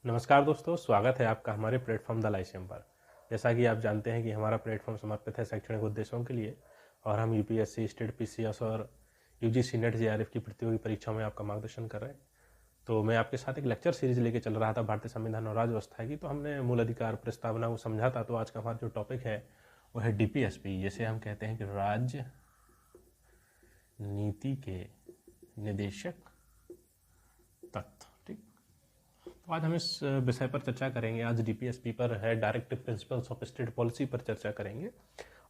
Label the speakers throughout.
Speaker 1: नमस्कार दोस्तों, स्वागत है आपका हमारे प्लेटफॉर्म द लाइसेम पर। जैसा कि आप जानते हैं कि हमारा प्लेटफॉर्म समर्पित है शैक्षणिक उद्देश्यों के लिए और हम यूपीएससी, स्टेट पीसीएस और यूजीसी नेट जेआरएफ की प्रतियोगी परीक्षाओं में आपका मार्गदर्शन कर रहे हैं। तो मैं आपके साथ एक लेक्चर सीरीज लेके चल रहा था भारतीय संविधान और राज्य व्यवस्था की। तो हमने मूल अधिकार प्रस्तावना को समझा था। तो आज का हमारा जो टॉपिक है वो है डीपीएसपी, जिसे हम कहते हैं कि राज्य नीति के निदेशक तत्व। तो आज हम इस विषय पर चर्चा करेंगे। आज डीपीएसपी पर है, directive principles of state policy पर चर्चा करेंगे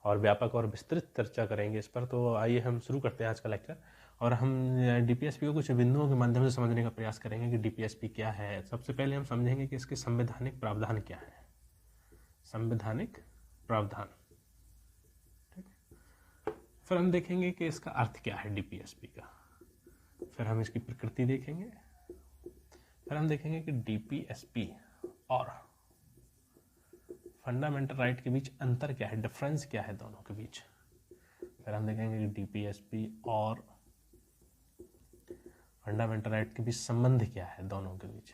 Speaker 1: और व्यापक और विस्तृत चर्चा करेंगे इस पर। तो आइए हम शुरू करते हैं आज का लेक्चर और हम डीपीएसपी को कुछ बिंदुओं के माध्यम से समझने का प्रयास करेंगे कि डीपीएसपी क्या है। सबसे पहले हम समझेंगे कि इसके संवैधानिक प्रावधान क्या है। संवैधानिक प्रावधान, ठीक है। फिर हम देखेंगे कि इसका अर्थ क्या है डीपीएसपी का। फिर हम इसकी प्रकृति देखेंगे। फिर हम देखेंगे कि डीपीएसपी और फंडामेंटल राइट के बीच अंतर क्या है, डिफरेंस क्या है दोनों के बीच। फिर हम देखेंगे कि डीपीएसपी और फंडामेंटल राइट के बीच संबंध क्या है दोनों के बीच।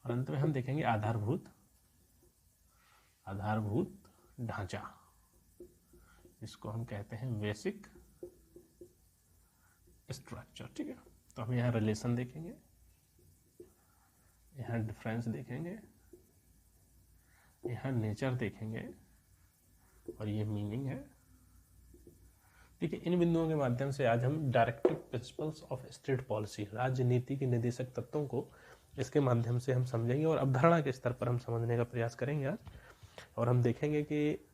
Speaker 1: और अंत में हम देखेंगे आधारभूत ढांचा, इसको हम कहते हैं बेसिक स्ट्रक्चर, ठीक है। तो हम यहाँ रिलेशन देखेंगे, यहाँ डिफरेंस देखेंगे, यहाँ नेचर देखेंगे और ये मीनिंग है, ठीक है। इन बिंदुओं के माध्यम से आज हम directive principles of state policy, राज्य नीति के निर्देशक तत्वों को इसके माध्यम से हम समझेंगे और अवधारणा के स्तर पर हम समझने का प्रयास करेंगे आज। और हम देखेंगे कि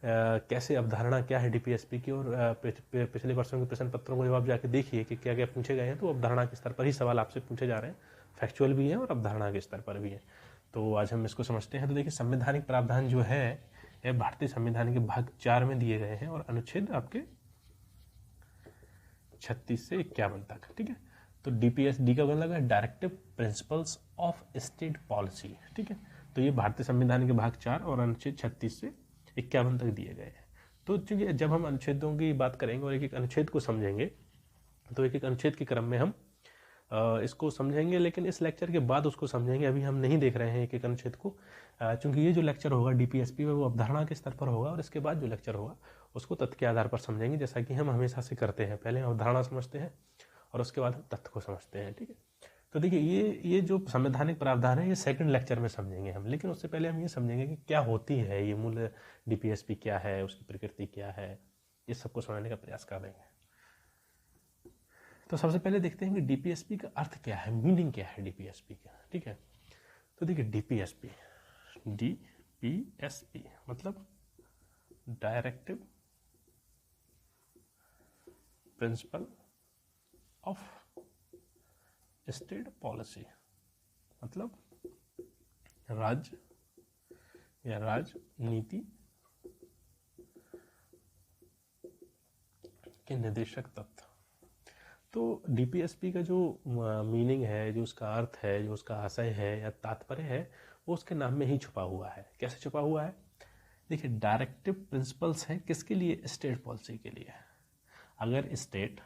Speaker 1: कैसे अवधारणा क्या है डीपीएसपी की। और पिछले वर्षों के प्रश्न पत्रों को जब आप जाके देखिए कि क्या क्या पूछे गए हैं, तो अवधारणा के स्तर पर ही सवाल आपसे पूछे जा रहे हैं, फैक्चुअल भी है और अवधारणा के स्तर पर भी है। तो आज हम इसको समझते हैं। तो देखिए, संवैधानिक प्रावधान जो है यह भारतीय संविधान के भाग 4 में दिए गए हैं और अनुच्छेद आपके 36 से 51 तक, ठीक है। तो डीपीएसडी का मतलब है directive principles of state policy, ठीक है। तो ये भारतीय संविधान के भाग 4 और अनुच्छेद 36 से 51 तक दिए गए हैं। तो चूंकि जब हम अनुच्छेदों की बात करेंगे और एक एक अनुच्छेद को समझेंगे, तो एक एक अनुच्छेद के क्रम में हम इसको समझेंगे, लेकिन इस लेक्चर के बाद उसको समझेंगे। अभी हम नहीं देख रहे हैं एक एक अनुच्छेद को, क्योंकि ये जो लेक्चर होगा डीपीएसपी में वो अवधारणा के स्तर पर होगा और इसके बाद जो लेक्चर होगा उसको तथ्य के आधार पर समझेंगे, जैसा कि हम हमेशा से करते हैं। पहले हम अवधारणा समझते हैं और उसके बाद हम तथ्य को समझते हैं, ठीक है। तो देखिए, ये जो संवैधानिक प्रावधान है ये सेकंड लेक्चर में समझेंगे हम, लेकिन उससे पहले हम ये समझेंगे कि क्या होती है ये मूल डीपीएसपी, क्या है, उसकी प्रकृति क्या है, ये सबको समझने का प्रयास करेंगे। तो सबसे पहले देखते हैं कि डीपीएसपी का अर्थ क्या है, मीनिंग क्या है डीपीएसपी का, ठीक है। तो देखिए, डीपीएसपी मतलब directive principle of state policy, मतलब राज्य या राजनीति के निर्देशक तत्व। तो डीपीएसपी का जो मीनिंग है, जो उसका अर्थ है, जो उसका आशय है या तात्पर्य है, वो उसके नाम में ही छुपा हुआ है। कैसे छुपा हुआ है? देखिए, डायरेक्टिव प्रिंसिपल्स हैं किसके लिए? स्टेट पॉलिसी के लिए। अगर स्टेट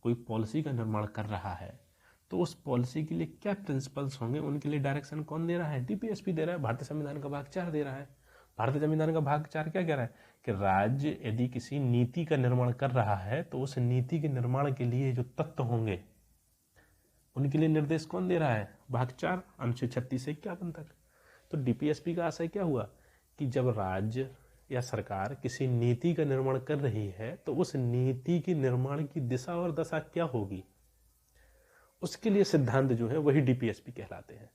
Speaker 1: कोई पॉलिसी का निर्माण कर रहा है तो उस पॉलिसी के लिए क्या प्रिंसिपल्स होंगे, उनके लिए डायरेक्शन कौन दे रहा है? डीपीएसपी दे रहा है। भारतीय संविधान का भाग 4 दे रहा है। भारतीय संविधान का भाग 4 क्या कह रहा है कि राज्य यदि किसी नीति का निर्माण कर रहा है तो उस नीति के निर्माण के लिए जो तत्व होंगे उनके लिए निर्देश कौन दे रहा है? भाग 4 अनुच्छेद 36 से 51 तक। तो डीपीएसपी का आशय क्या हुआ कि जब राज्य या सरकार किसी नीति का निर्माण कर रही है तो उस नीति के निर्माण की दिशा और दशा क्या होगी, उसके लिए सिद्धांत जो है वही डीपीएसपी कहलाते हैं।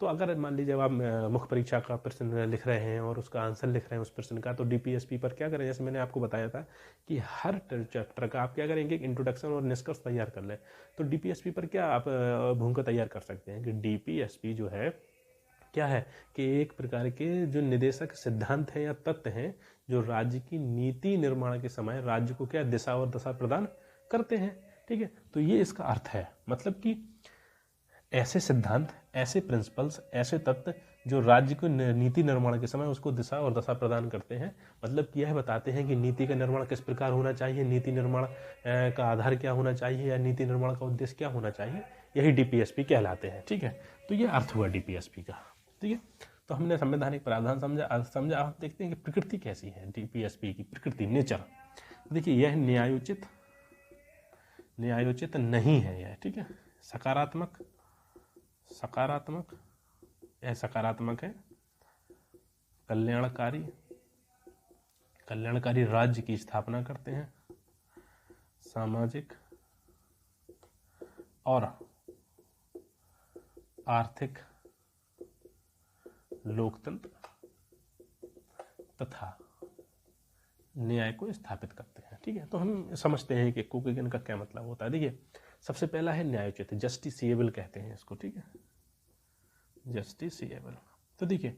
Speaker 1: तो अगर मान लीजिए आप मुख्य परीक्षा का प्रश्न लिख रहे हैं और उसका आंसर लिख रहे हैं उस प्रश्न का, तो डीपीएसपी पर क्या करें? जैसे मैंने आपको बताया था कि हर चैप्टर का आप क्या करेंगे, इंट्रोडक्शन और निष्कर्ष तैयार कर लें। तो डीपीएसपी पर क्या आप भूमिका तैयार कर सकते हैं कि डीपीएसपी जो है क्या है कि एक प्रकार के जो निदेशक सिद्धांत हैं या तत्व हैं जो राज्य की नीति निर्माण के समय राज्य को क्या दिशा और दशा प्रदान करते हैं, ठीक है। तो ये इसका अर्थ है, मतलब कि ऐसे सिद्धांत, ऐसे प्रिंसिपल्स, ऐसे तत्व जो राज्य को नीति निर्माण के समय उसको दिशा और दशा प्रदान करते हैं। मतलब कि यह बताते हैं कि नीति का निर्माण किस प्रकार होना चाहिए, नीति निर्माण का आधार क्या होना चाहिए, या नीति निर्माण का उद्देश्य क्या होना चाहिए, यही डीपीएसपी कहलाते हैं। ठीक है, तो ये अर्थ हुआ डीपीएसपी का। ठीक है, तो हमने संवैधानिक प्रावधान समझा, अर्थ समझा। आप देखते हैं कि प्रकृति कैसी है डीपीएसपी की, प्रकृति, नेचर। देखिए, यह न्यायोचित नहीं है यह। ठीक है, सकारात्मक, यह सकारात्मक है, कल्याणकारी राज्य की स्थापना करते हैं, सामाजिक और आर्थिक लोकतंत्र तथा न्याय को स्थापित करते हैं। ठीक है, तो हम समझते हैं कि कोकिगन का क्या मतलब होता है। देखिए, सबसे पहला है न्यायोचित, जस्टिसिएबल कहते हैं इसको। ठीक है, जस्टिसिएबल। तो देखिए,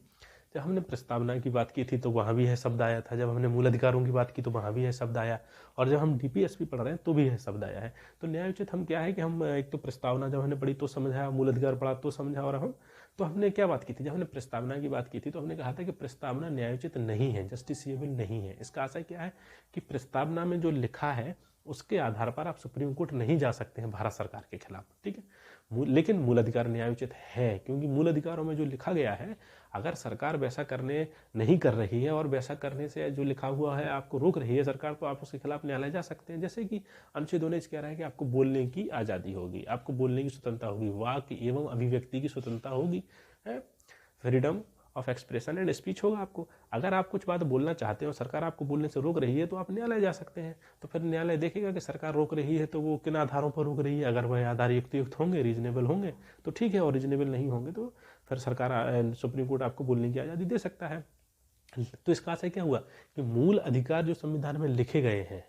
Speaker 1: जब हमने प्रस्तावना की बात की थी तो वहाँ भी यह शब्द आया था, जब हमने मूल अधिकारों की बात की तो वहाँ भी यह शब्द आया, और जब हम डीपीएसपी पढ़ रहे हैं तो भी यह शब्द आया है। तो न्यायोचित हम क्या है कि हम एक तो प्रस्तावना जब हमने पढ़ी तो समझा, मूल अधिकार पढ़ा तो समझा, और हमने क्या बात की थी, जब हमने प्रस्तावना की बात की थी तो हमने कहा था कि प्रस्तावना न्यायोचित नहीं है, जस्टिसिएबल नहीं है। इसका आशय क्या है कि प्रस्तावना में जो लिखा है उसके आधार पर आप सुप्रीम कोर्ट नहीं जा सकते हैं भारत सरकार के खिलाफ। ठीक है, लेकिन मूल अधिकार न्यायोचित है, क्योंकि मूल अधिकारों में जो लिखा गया है, अगर सरकार वैसा करने नहीं कर रही है और वैसा करने से जो लिखा हुआ है आपको रोक रही है सरकार, तो आप उसके खिलाफ न्यायालय जा सकते हैं। जैसे कि अनुच्छेद 19 कह रहा है कि आपको बोलने की आज़ादी होगी, आपको बोलने की स्वतंत्रता होगी, वाक एवं अभिव्यक्ति की स्वतंत्रता होगी, freedom of expression and speech होगा आपको। अगर आप कुछ बात बोलना चाहते हो, सरकार आपको बोलने से रोक रही है, तो आप न्यायालय जा सकते हैं। तो फिर न्यायालय देखेगा कि सरकार रोक रही है तो वो किन आधारों पर रोक रही है। अगर वह आधार युक्त होंगे, रीजनेबल होंगे तो ठीक है, और रीजनेबल नहीं होंगे तो फिर सरकार, सुप्रीम कोर्ट आपको बोलने की आज़ादी दे सकता है। तो इसका आशय क्या हुआ कि मूल अधिकार जो संविधान में लिखे गए हैं,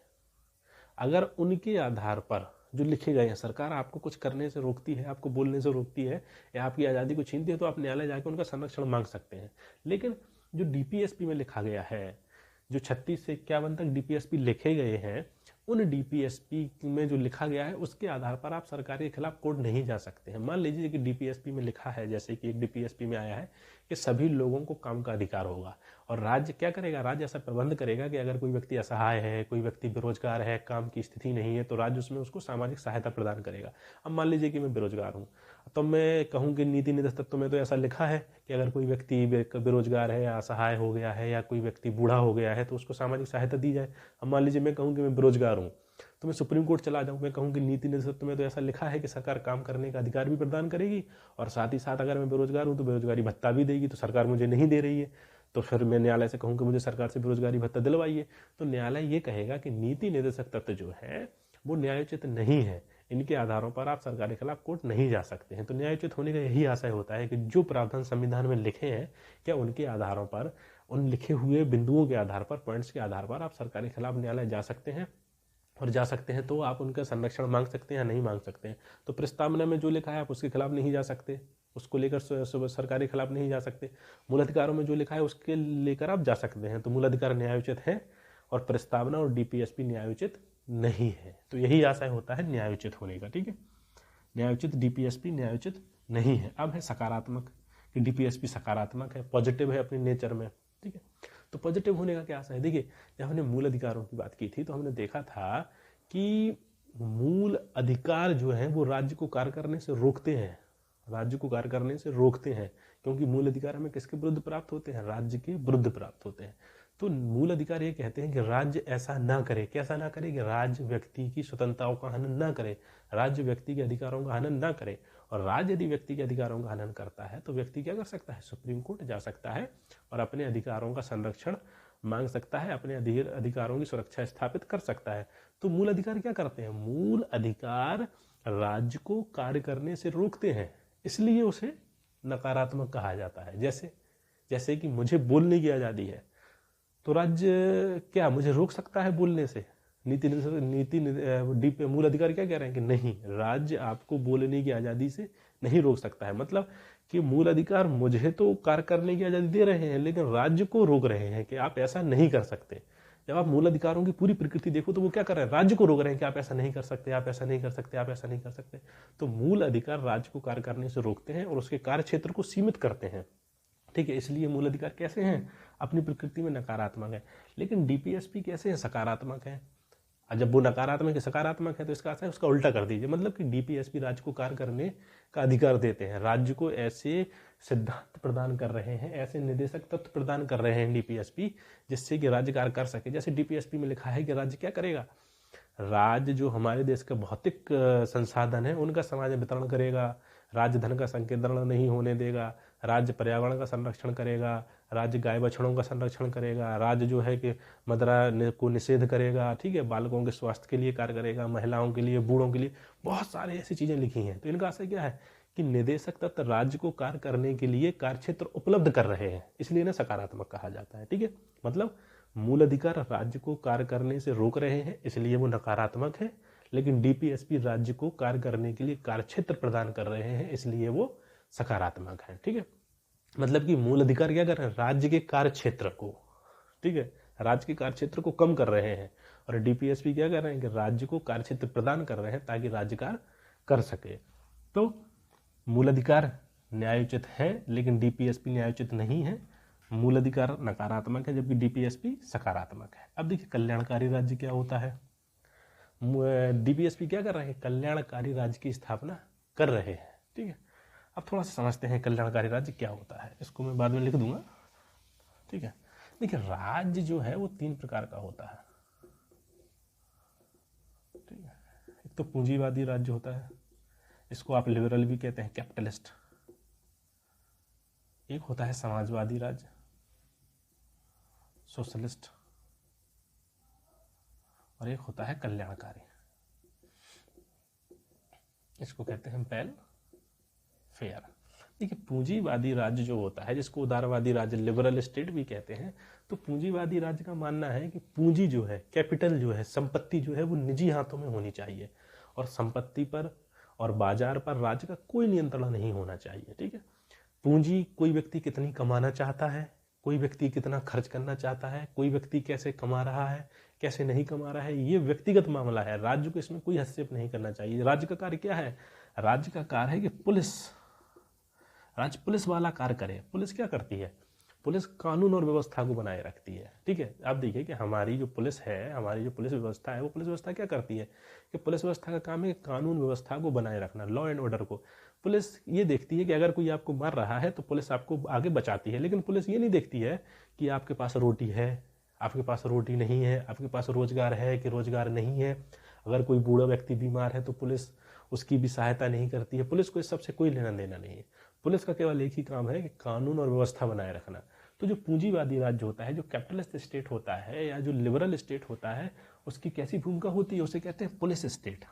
Speaker 1: अगर उनके आधार पर जो लिखे गए हैं, सरकार आपको कुछ करने से रोकती है, आपको बोलने से रोकती है, या आपकी आज़ादी को छीनती है, तो आप न्यायालय जाकर उनका संरक्षण मांग सकते हैं। लेकिन जो डीपीएसपी में लिखा गया है, जो 36 से 51 तक डीपीएसपी लिखे गए हैं, उन डीपीएसपी में जो लिखा गया है उसके आधार पर आप सरकार के खिलाफ कोर्ट नहीं जा सकते हैं। मान लीजिए कि डीपीएसपी में लिखा है, जैसे कि एक डीपीएसपी में आया है कि सभी लोगों को काम का अधिकार होगा, और राज्य क्या करेगा, राज्य ऐसा प्रबंध करेगा कि अगर कोई व्यक्ति असहाय है, कोई व्यक्ति बेरोजगार है, काम की स्थिति नहीं है, तो राज्य उसमें उसको सामाजिक सहायता प्रदान करेगा। अब मान लीजिए कि मैं बेरोजगार हूँ, तो मैं कहूँ कि नीति निर्देश तत्व में तो ऐसा लिखा है कि अगर कोई व्यक्ति बेरोजगार है या असहाय हो गया है या कोई व्यक्ति बूढ़ा हो गया है तो उसको सामाजिक सहायता दी जाए। अब मान लीजिए मैं कहूँ कि मैं बेरोजगार हूँ, तो मैं सुप्रीम कोर्ट चला जाऊँ, मैं कहूँ कि नीति निर्देश तत्व में तो ऐसा लिखा है कि सरकार काम करने का अधिकार भी प्रदान करेगी, और साथ ही साथ अगर मैं बेरोजगार हूँ तो बेरोजगारी भत्ता भी देगी, तो सरकार मुझे नहीं दे रही है, तो फिर मैं न्यायालय से कहूँ कि मुझे सरकार से बेरोजगारी भत्ता दिलवाइए, तो न्यायालय ये कहेगा कि नीति निर्देशक तत्व जो है वो न्यायोचित नहीं है, इनके आधारों पर आप सरकार के खिलाफ कोर्ट नहीं जा सकते हैं। तो न्यायोचित होने का यही आशय होता है कि जो प्रावधान संविधान में लिखे हैं, क्या उनके आधारों पर, उन लिखे हुए बिंदुओं के आधार पर, पॉइंट्स के आधार पर आप सरकार के खिलाफ न्यायालय जा सकते हैं, और जा सकते हैं तो आप उनका संरक्षण मांग सकते हैं या नहीं मांग सकते हैं। तो प्रस्तावना में जो लिखा है आप उसके खिलाफ नहीं जा सकते, उसको लेकर सरकार के खिलाफ नहीं जा सकते। मूल अधिकारों में जो लिखा है उसके लेकर आप जा सकते हैं। तो मूल अधिकार न्यायोचित है और प्रस्तावना और डीपीएसपी न्यायोचित नहीं है। तो यही आशय होता है न्यायोचित होने का। ठीक है, न्यायोचित, डीपीएसपी न्यायोचित नहीं है। अब है सकारात्मक, कि डीपीएसपी सकारात्मक है, पॉजिटिव है अपने नेचर में। ठीक है, तो पॉजिटिव होने का क्या आशय है। देखिए, जब हमने मूल अधिकारों की बात की थी तो हमने देखा था कि मूल अधिकार जो है वो राज्य को कार्य करने से रोकते हैं, राज्य को कार्य करने से रोकते हैं, क्योंकि मूल अधिकार हमें किसके विरुद्ध प्राप्त होते हैं, राज्य के विरुद्ध प्राप्त होते हैं। तो मूल अधिकार ये कहते हैं कि राज्य ऐसा ना करे, कैसा ना करे, कि राज्य व्यक्ति की स्वतंत्रताओं का हनन ना करे, राज्य व्यक्ति के अधिकारों का हनन ना करे। और राज्य यदि व्यक्ति के अधिकारों का हनन करता है तो व्यक्ति क्या कर सकता है, सुप्रीम कोर्ट जा सकता है और अपने अधिकारों का संरक्षण मांग सकता है, अपने अधिकारों की सुरक्षा स्थापित कर सकता है। तो मूल अधिकार क्या करते हैं, मूल अधिकार राज्य को कार्य करने से रोकते हैं, इसलिए उसे नकारात्मक कहा जाता है। जैसे कि मुझे बोलने की आज़ादी है, तो राज्य क्या मुझे रोक सकता है बोलने से? मूल अधिकार क्या कह रहे हैं कि नहीं, राज्य आपको बोलने की आज़ादी से नहीं रोक सकता है। मतलब कि मूल अधिकार मुझे तो कार्य करने की आज़ादी दे रहे हैं, लेकिन राज्य को रोक रहे हैं कि आप ऐसा नहीं कर सकते। जब आप मूल अधिकारों की पूरी प्रकृति देखो तो वो क्या कर रहे हैं, राज्य को रोक रहे हैं कि आप ऐसा नहीं कर सकते, आप ऐसा नहीं कर सकते, आप ऐसा नहीं कर सकते। तो मूल अधिकार राज्य को कार्य करने से रोकते हैं और उसके कार्य क्षेत्र को सीमित करते हैं। ठीक है, इसलिए मूल अधिकार कैसे हैं, अपनी प्रकृति में नकारात्मक है। लेकिन डीपीएसपी कैसे हैं, सकारात्मक है। और जब वो नकारात्मक है सकारात्मक है तो इसका अर्थ है उसका उल्टा कर दीजिए, मतलब कि डीपीएसपी राज्य को कार्य करने का अधिकार देते हैं, राज्य को ऐसे सिद्धांत प्रदान कर रहे हैं, ऐसे निर्देशक तत्व प्रदान कर रहे हैं डीपीएसपी, जिससे कि राज्य कार्य कर सके। जैसे डीपीएसपी में लिखा है कि राज्य क्या करेगा, राज्य जो हमारे देश का भौतिक संसाधन है उनका समाज में वितरण करेगा, राज्य धन का संकेंद्रण नहीं होने देगा, राज्य पर्यावरण का संरक्षण करेगा, राज्य गाय बछड़ों का संरक्षण करेगा, राज्य जो है कि मदिरा को निषेध करेगा, ठीक है, बालकों के स्वास्थ्य के लिए कार्य करेगा, महिलाओं के लिए, बूढ़ों के लिए, बहुत सारी ऐसी चीजें लिखी हैं। तो इनका आशय क्या है कि निदेशक तत्व राज्य को कार्य करने के लिए कार्यक्षेत्र उपलब्ध कर रहे हैं, इसलिए इन्हें सकारात्मक कहा जाता है। ठीक है, मतलब मूल अधिकार राज्य को कार्य करने से रोक रहे हैं इसलिए वो नकारात्मक है, लेकिन डीपीएसपी राज्य को कार्य करने के लिए कार्यक्षेत्र प्रदान कर रहे हैं इसलिए वो सकारात्मक है। ठीक है, मतलब कि मूल अधिकार क्या कर रहे हैं, राज्य के कार्य क्षेत्र को, ठीक है, राज्य के कार्य क्षेत्र को कम कर रहे हैं, और डीपीएसपी क्या कर रहे हैं कि राज्य को कार्य क्षेत्र प्रदान कर रहे हैं ताकि राज्य कार्य कर सके। तो मूल अधिकार न्यायोचित है लेकिन डीपीएसपी न्यायोचित नहीं है, मूल अधिकार नकारात्मक है जबकि डीपीएसपी सकारात्मक है। अब देखिए कल्याणकारी राज्य क्या होता है, डीपीएसपी क्या कर रहे हैं, कल्याणकारी राज्य की स्थापना कर रहे हैं। ठीक है, अब थोड़ा सा समझते हैं कल्याणकारी राज्य क्या होता है, इसको मैं बाद में लिख दूंगा। ठीक है, देखिए राज्य जो है वो 3 प्रकार का होता है। ठीक है, एक तो पूंजीवादी राज्य होता है, इसको आप लिबरल भी कहते हैं, कैपिटलिस्ट। एक होता है समाजवादी राज्य, सोशलिस्ट, और एक होता है कल्याणकारी, इसको कहते हैं वेल फेयर। देखिए पूंजीवादी राज्य जो होता है, जिसको उदारवादी राज्य, लिबरल स्टेट भी कहते हैं, तो पूंजीवादी राज्य का मानना है कि पूंजी जो है, कैपिटल जो है, संपत्ति जो है वो निजी हाथों में होनी चाहिए, और संपत्ति पर और बाजार पर राज्य का कोई नियंत्रण नहीं होना चाहिए। ठीक है, पूंजी कोई व्यक्ति कितनी कमाना चाहता है, कोई व्यक्ति कितना खर्च करना चाहता है, कोई व्यक्ति कैसे कमा रहा है, कैसे नहीं कमा रहा है, ये व्यक्तिगत मामला है, राज्य को इसमें कोई हस्तक्षेप नहीं करना चाहिए। राज्य का कार्य क्या है, राज्य का कार्य है कि राज्य पुलिस वाला कार्य करे। पुलिस क्या करती है, पुलिस कानून और व्यवस्था को बनाए रखती है। ठीक है, आप देखिए कि हमारी जो पुलिस है, हमारी जो पुलिस व्यवस्था है, वो पुलिस व्यवस्था क्या करती है कि पुलिस व्यवस्था का काम है कानून व्यवस्था को बनाए रखना, लॉ एंड ऑर्डर को। पुलिस ये देखती है कि अगर कोई आपको मार रहा है तो पुलिस आपको आगे बचाती है, लेकिन पुलिस ये नहीं देखती है कि आपके पास रोटी है, आपके पास रोटी नहीं है, आपके पास रोजगार है कि रोजगार नहीं है। अगर कोई बूढ़ा व्यक्ति बीमार है तो पुलिस उसकी भी सहायता नहीं करती है। पुलिस को इस सबसे कोई लेना देना नहीं है, पुलिस का केवल एक ही काम है कि कानून और व्यवस्था बनाए रखना। तो जो पूंजीवादी राज्य होता है, जो कैपिटलिस्ट स्टेट होता है या जो लिबरल स्टेट होता है, उसकी कैसी भूमिका होती है, उसे कहते हैं पुलिस स्टेट।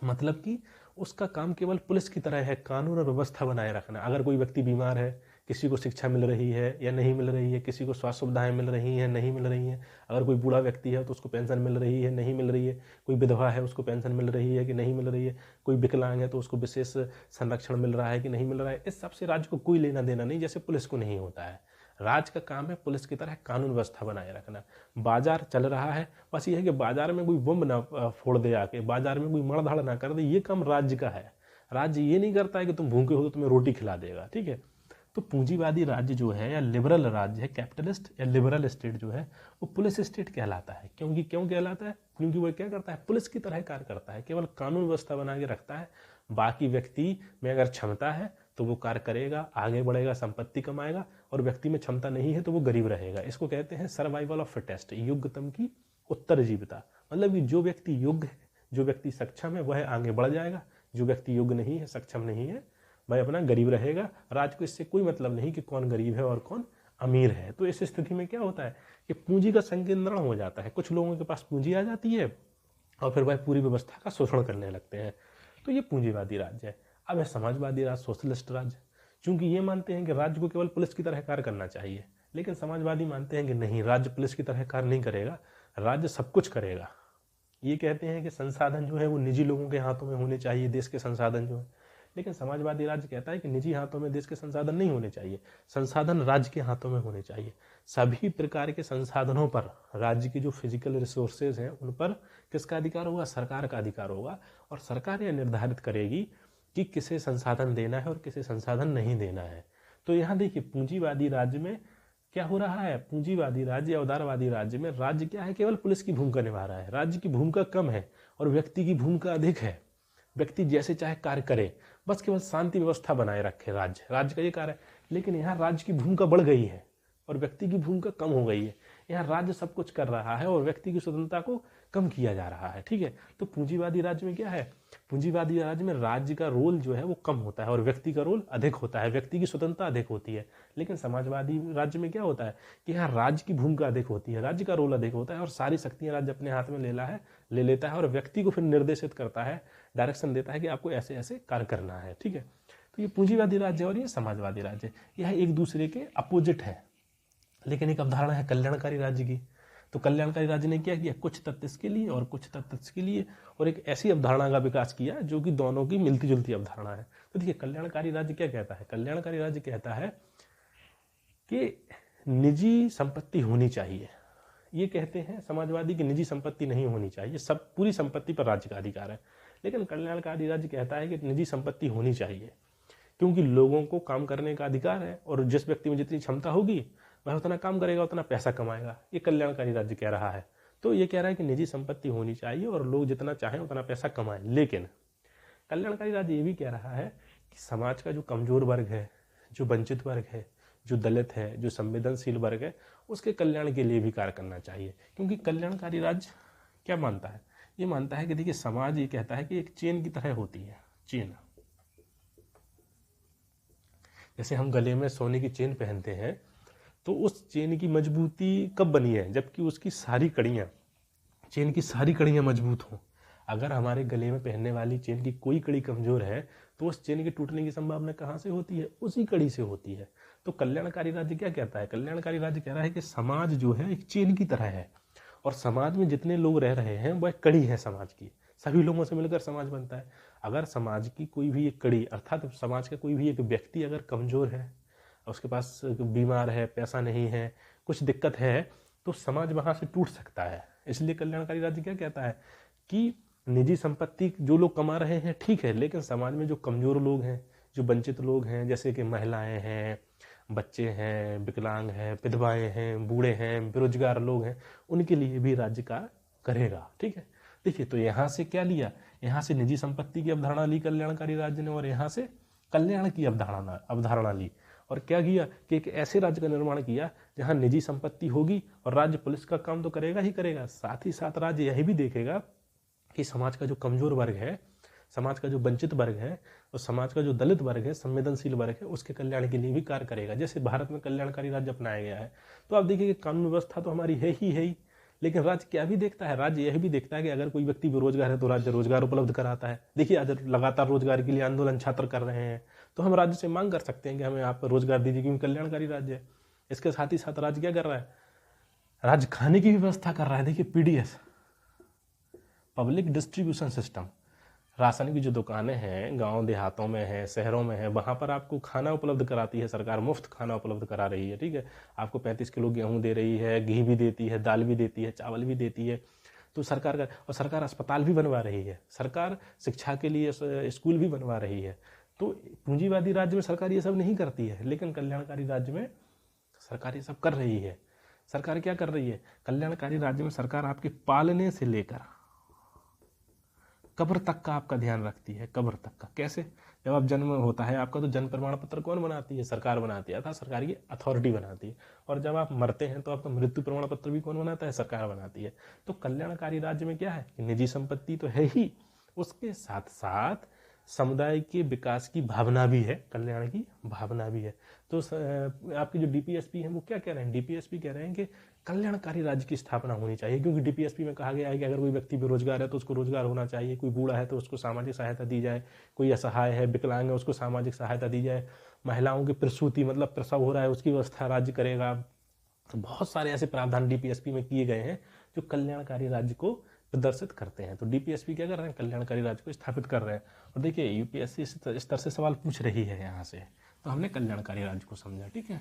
Speaker 1: मतलब कि उसका काम केवल पुलिस की तरह है, कानून और व्यवस्था बनाए रखना। अगर कोई व्यक्ति बीमार है, किसी को शिक्षा मिल रही है या नहीं मिल रही है, किसी को स्वास्थ्य सुविधाएं मिल रही हैं नहीं मिल रही हैं, अगर कोई बूढ़ा व्यक्ति है तो उसको पेंशन मिल रही है नहीं मिल रही है, कोई विधवा है उसको पेंशन मिल रही है कि नहीं मिल रही है, कोई विकलांग है तो उसको विशेष संरक्षण मिल रहा है कि नहीं मिल रहा है, इस सबसे राज्य को कोई लेना देना नहीं, जैसे पुलिस को नहीं होता है। राज्य का काम है पुलिस की तरह कानून व्यवस्था बनाए रखना। बाजार चल रहा है, बस ये है कि बाजार में कोई बम ना फोड़ दे, आके बाजार में कोई मड़धाड़ ना कर दे, ये काम राज्य का है। राज्य ये नहीं करता है कि तुम भूखे हो तो तुम्हें रोटी खिला देगा। ठीक है, तो पूंजीवादी राज्य जो है या लिबरल राज्य है, कैपिटलिस्ट या लिबरल स्टेट जो है, वो पुलिस स्टेट कहलाता है। क्यों कहलाता है, क्योंकि वो क्या करता है, पुलिस की तरह कार्य करता है, केवल कानून व्यवस्था बना के रखता है। बाकी व्यक्ति में अगर क्षमता है तो वो कार्य करेगा, आगे बढ़ेगा, संपत्ति कमाएगा, और व्यक्ति में क्षमता नहीं है तो वो गरीब रहेगा। इसको कहते हैं सर्वाइवल ऑफ फिटेस्ट, योग्यतम की उत्तरजीविता। मतलब कि जो व्यक्ति योग्य है, जो व्यक्ति सक्षम है, वह आगे बढ़ जाएगा, जो व्यक्ति योग्य नहीं है, सक्षम नहीं है, वह अपना गरीब रहेगा। राज्य को इससे कोई मतलब नहीं कि कौन गरीब है और कौन अमीर है। तो इस स्थिति में क्या होता है कि पूंजी का संकेंद्रण हो जाता है, कुछ लोगों के पास पूंजी आ जाती है और फिर वह पूरी व्यवस्था का शोषण करने लगते हैं। तो ये पूंजीवादी राज्य है। अब है समाजवादी राज्य, सोशलिस्ट राज्य। चूंकि ये मानते हैं कि राज्य को केवल पुलिस की तरह कार्य करना चाहिए, लेकिन समाजवादी मानते हैं कि नहीं, राज्य पुलिस की तरह कार्य नहीं करेगा, राज्य सब कुछ करेगा। ये कहते हैं कि संसाधन जो है वो निजी लोगों के हाथों में होने चाहिए, देश के संसाधन जो है। लेकिन समाजवादी राज्य कहता है कि निजी हाथों में देश के संसाधन नहीं होने चाहिए, संसाधन राज्य के हाथों में होने चाहिए। सभी प्रकार के संसाधनों पर, राज्य की जो फिजिकल रिसोर्सेज हैं उन पर किसका अधिकार होगा, सरकार का अधिकार होगा। और सरकार यह निर्धारित करेगी कि किसे संसाधन देना है और किसे संसाधन नहीं देना है। तो यहाँ देखिए पूंजीवादी राज्य में क्या हो रहा है, पूंजीवादी राज्य या उदारवादी राज्य में राज्य क्या है, केवल पुलिस की भूमिका निभा रहा है, राज्य की भूमिका कम है और व्यक्ति की भूमिका अधिक है। व्यक्ति जैसे चाहे कार्य करे, बस केवल शांति व्यवस्था बनाए रखे राज्य का ये कार्य है। लेकिन यहाँ राज्य की भूमिका बढ़ गई है और व्यक्ति की भूमिका कम हो गई है। यहाँ राज्य सब कुछ कर रहा है और व्यक्ति की स्वतंत्रता को कम किया जा रहा है। ठीक है, तो पूंजीवादी राज्य में क्या है, पूंजीवादी राज्य में राज्य का रोल जो है वो कम होता है और व्यक्ति का रोल अधिक होता है, व्यक्ति की स्वतंत्रता अधिक होती है। लेकिन समाजवादी राज्य में क्या होता है कि यहाँ राज्य की भूमिका अधिक होती है, राज्य का रोल अधिक होता है और सारी शक्तियां राज्य अपने हाथ में ले लेता है और व्यक्ति को फिर निर्देशित करता है, डायरेक्शन देता है कि आपको ऐसे ऐसे कार्य करना है। ठीक है, तो ये पूंजीवादी राज्य और ये समाजवादी राज्य, यह एक दूसरे के अपोजिट है। लेकिन एक अवधारणा है कल्याणकारी राज्य की। तो कल्याणकारी राज्य ने क्या किया, कुछ तथ्य इसके लिए और कुछ तथ्य इसके लिए, और एक ऐसी अवधारणा का विकास किया जो कि दोनों की मिलती जुलती अवधारणा है। तो देखिए कल्याणकारी राज्य क्या कहता है, कल्याणकारी राज्य कहता है कि निजी संपत्ति होनी चाहिए। ये कहते हैं समाजवादी की निजी संपत्ति नहीं होनी चाहिए, सब पूरी संपत्ति पर राज्य का अधिकार है। लेकिन कल्याणकारी राज्य कहता है कि निजी संपत्ति होनी चाहिए क्योंकि लोगों को काम करने का अधिकार है और जिस व्यक्ति में जितनी क्षमता होगी वह उतना काम करेगा, उतना पैसा कमाएगा। ये कल्याणकारी राज्य कह रहा है। तो ये कह रहा है कि निजी संपत्ति होनी चाहिए और लोग जितना चाहें उतना पैसा कमाएं। लेकिन कल्याणकारी राज्य ये भी कह रहा है कि समाज का जो कमजोर वर्ग है, जो वंचित वर्ग है, जो दलित है, जो संवेदनशील वर्ग है, उसके कल्याण के लिए भी कार्य करना चाहिए। क्योंकि कल्याणकारी राज्य क्या मानता है, ये मानता है कि देखिए समाज ये कहता है कि एक चेन की तरह होती है। चेन, जैसे हम गले में सोने की चेन पहनते हैं तो उस चेन की मजबूती कब बनी है, जबकि उसकी सारी कड़ियाँ, चेन की सारी कड़ियाँ मजबूत हों। अगर हमारे गले में पहनने वाली चेन की कोई कड़ी कमजोर है तो उस चेन के टूटने की संभावना कहाँ से होती है, उसी कड़ी से होती है। तो कल्याणकारी राज्य क्या कहता है, कल्याणकारी राज्य कह रहा है कि समाज जो है एक चेन की तरह है और समाज में जितने लोग रह रहे हैं वह कड़ी है समाज की, सभी लोगों से मिलकर समाज बनता है। अगर समाज की कोई भी एक कड़ी अर्थात समाज का कोई भी एक व्यक्ति अगर कमजोर है, उसके पास बीमार है, पैसा नहीं है, कुछ दिक्कत है, तो समाज वहाँ से टूट सकता है। इसलिए कल्याणकारी राज्य क्या कहता है कि निजी संपत्ति जो लोग कमा रहे हैं ठीक है, लेकिन समाज में जो कमजोर लोग हैं, जो वंचित लोग हैं, जैसे कि महिलाएं हैं, बच्चे हैं, विकलांग हैं, विधवाएं हैं, बूढ़े हैं, बेरोजगार लोग हैं, उनके लिए भी राज्य कार्य करेगा। ठीक है, देखिए तो यहाँ से क्या लिया, यहाँ से निजी संपत्ति की अवधारणा ली कल्याणकारी राज्य ने और यहाँ से कल्याण की अवधारणा ली और क्या किया कि एक ऐसे राज्य का निर्माण किया जहाँ निजी संपत्ति होगी और राज्य पुलिस का काम तो करेगा ही करेगा, साथ ही साथ राज्य यही भी देखेगा कि समाज का जो कमजोर वर्ग है, समाज का जो वंचित वर्ग है और समाज का जो दलित वर्ग है, संवेदनशील वर्ग है, उसके कल्याण के लिए भी कार्य करेगा। जैसे भारत में कल्याणकारी राज्य अपनाया गया है। तो आप देखिए कि कानून व्यवस्था तो हमारी है ही, लेकिन राज्य क्या भी देखता है, राज्य यह भी देखता है कि अगर कोई व्यक्ति बेरोजगार है तो राज्य रोजगार उपलब्ध कराता है। देखिए आज लगातार रोजगार के लिए आंदोलन छात्र कर रहे हैं, तो हम राज्य से मांग कर सकते हैं कि हमें आप रोजगार दीजिए क्योंकि कल्याणकारी राज्य है। इसके साथ ही साथ राज्य क्या कर रहा है, राज्य खाने की व्यवस्था कर रहा है। देखिए PDS, public distribution system, ration की जो दुकानें हैं गांव देहातों में है, शहरों में है, वहां पर आपको खाना उपलब्ध कराती है सरकार, मुफ्त खाना उपलब्ध करा रही है। ठीक है, आपको 35 किलो गेहूं दे रही है, घी भी देती है, दाल भी देती है, चावल भी देती है। तो सरकार का, और सरकार अस्पताल भी बनवा रही है, सरकार शिक्षा के लिए स्कूल भी बनवा रही है। तो पूंजीवादी राज्य में सरकार ये सब नहीं करती है, लेकिन कल्याणकारी राज्य में सरकार ये सब कर रही है। सरकार क्या कर रही है, कल्याणकारी राज्य में सरकार आपके पालने से लेकर कब्र तक का आपका ध्यान रखती है। कब्र तक का कैसे, जब आप जन्म होता है आपका तो जन्म प्रमाण पत्र कौन बनाती है, सरकार बनाती है, अर्थात सरकार की अथॉरिटी बनाती है। और जब आप मरते हैं तो आपका मृत्यु प्रमाण पत्र भी कौन बनाता है, सरकार बनाती है। तो कल्याणकारी राज्य में क्या है, निजी संपत्ति तो है ही, उसके साथ साथ समुदाय के विकास की भावना भी है, कल्याण की भावना भी है। तो आपके जो डीपीएसपी हैं वो क्या कह रहे हैं, डीपीएसपी कह रहे हैं कि कल्याणकारी राज्य की स्थापना होनी चाहिए। क्योंकि डीपीएसपी में कहा गया है कि अगर कोई व्यक्ति बेरोजगार है तो उसको रोजगार होना चाहिए, कोई बूढ़ा है तो उसको सामाजिक सहायता दी जाए, कोई असहाय है, विकलांग है, उसको सामाजिक सहायता दी जाए, महिलाओं की प्रसूति मतलब प्रसव हो रहा है उसकी व्यवस्था राज्य करेगा। तो बहुत सारे ऐसे प्रावधान डीपीएसपी में किए गए हैं जो कल्याणकारी राज्य को प्रदर्शित करते हैं। तो डीपीएसपी क्या कर रहे हैं, कल्याणकारी राज्य को स्थापित कर रहे हैं। और देखिए यूपीएससी इस तरह से सवाल पूछ रही है यहाँ से, तो हमने कल्याणकारी राज्य को समझा। ठीक है,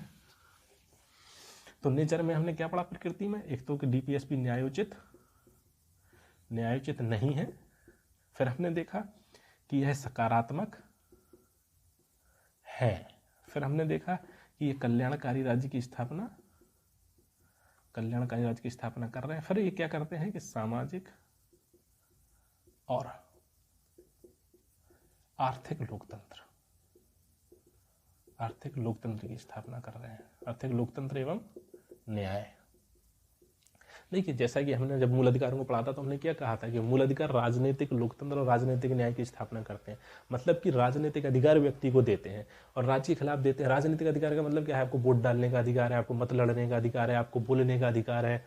Speaker 1: तो नेचर में हमने क्या पढ़ा प्रकृति में, एक तो कि डीपीएसपी न्यायोचित नहीं है, फिर हमने देखा कि यह सकारात्मक है, फिर हमने देखा कि ये कल्याणकारी राज्य की स्थापना कर रहे हैं। फिर ये क्या करते हैं कि सामाजिक और आर्थिक लोकतंत्र की स्थापना कर रहे हैं। आर्थिक लोकतंत्र एवं न्याय। देखिए, जैसा कि हमने जब मूल अधिकारों को पढ़ा था तो हमने क्या कहा था कि मूल अधिकार राजनीतिक लोकतंत्र और राजनीतिक न्याय की स्थापना करते हैं। मतलब कि राजनीतिक अधिकार व्यक्ति को देते हैं और राज्य के खिलाफ देते हैं। राजनीतिक अधिकार का मतलब क्या है? आपको वोट डालने का अधिकार है, आपको मत लड़ने का अधिकार है, आपको बोलने का अधिकार है,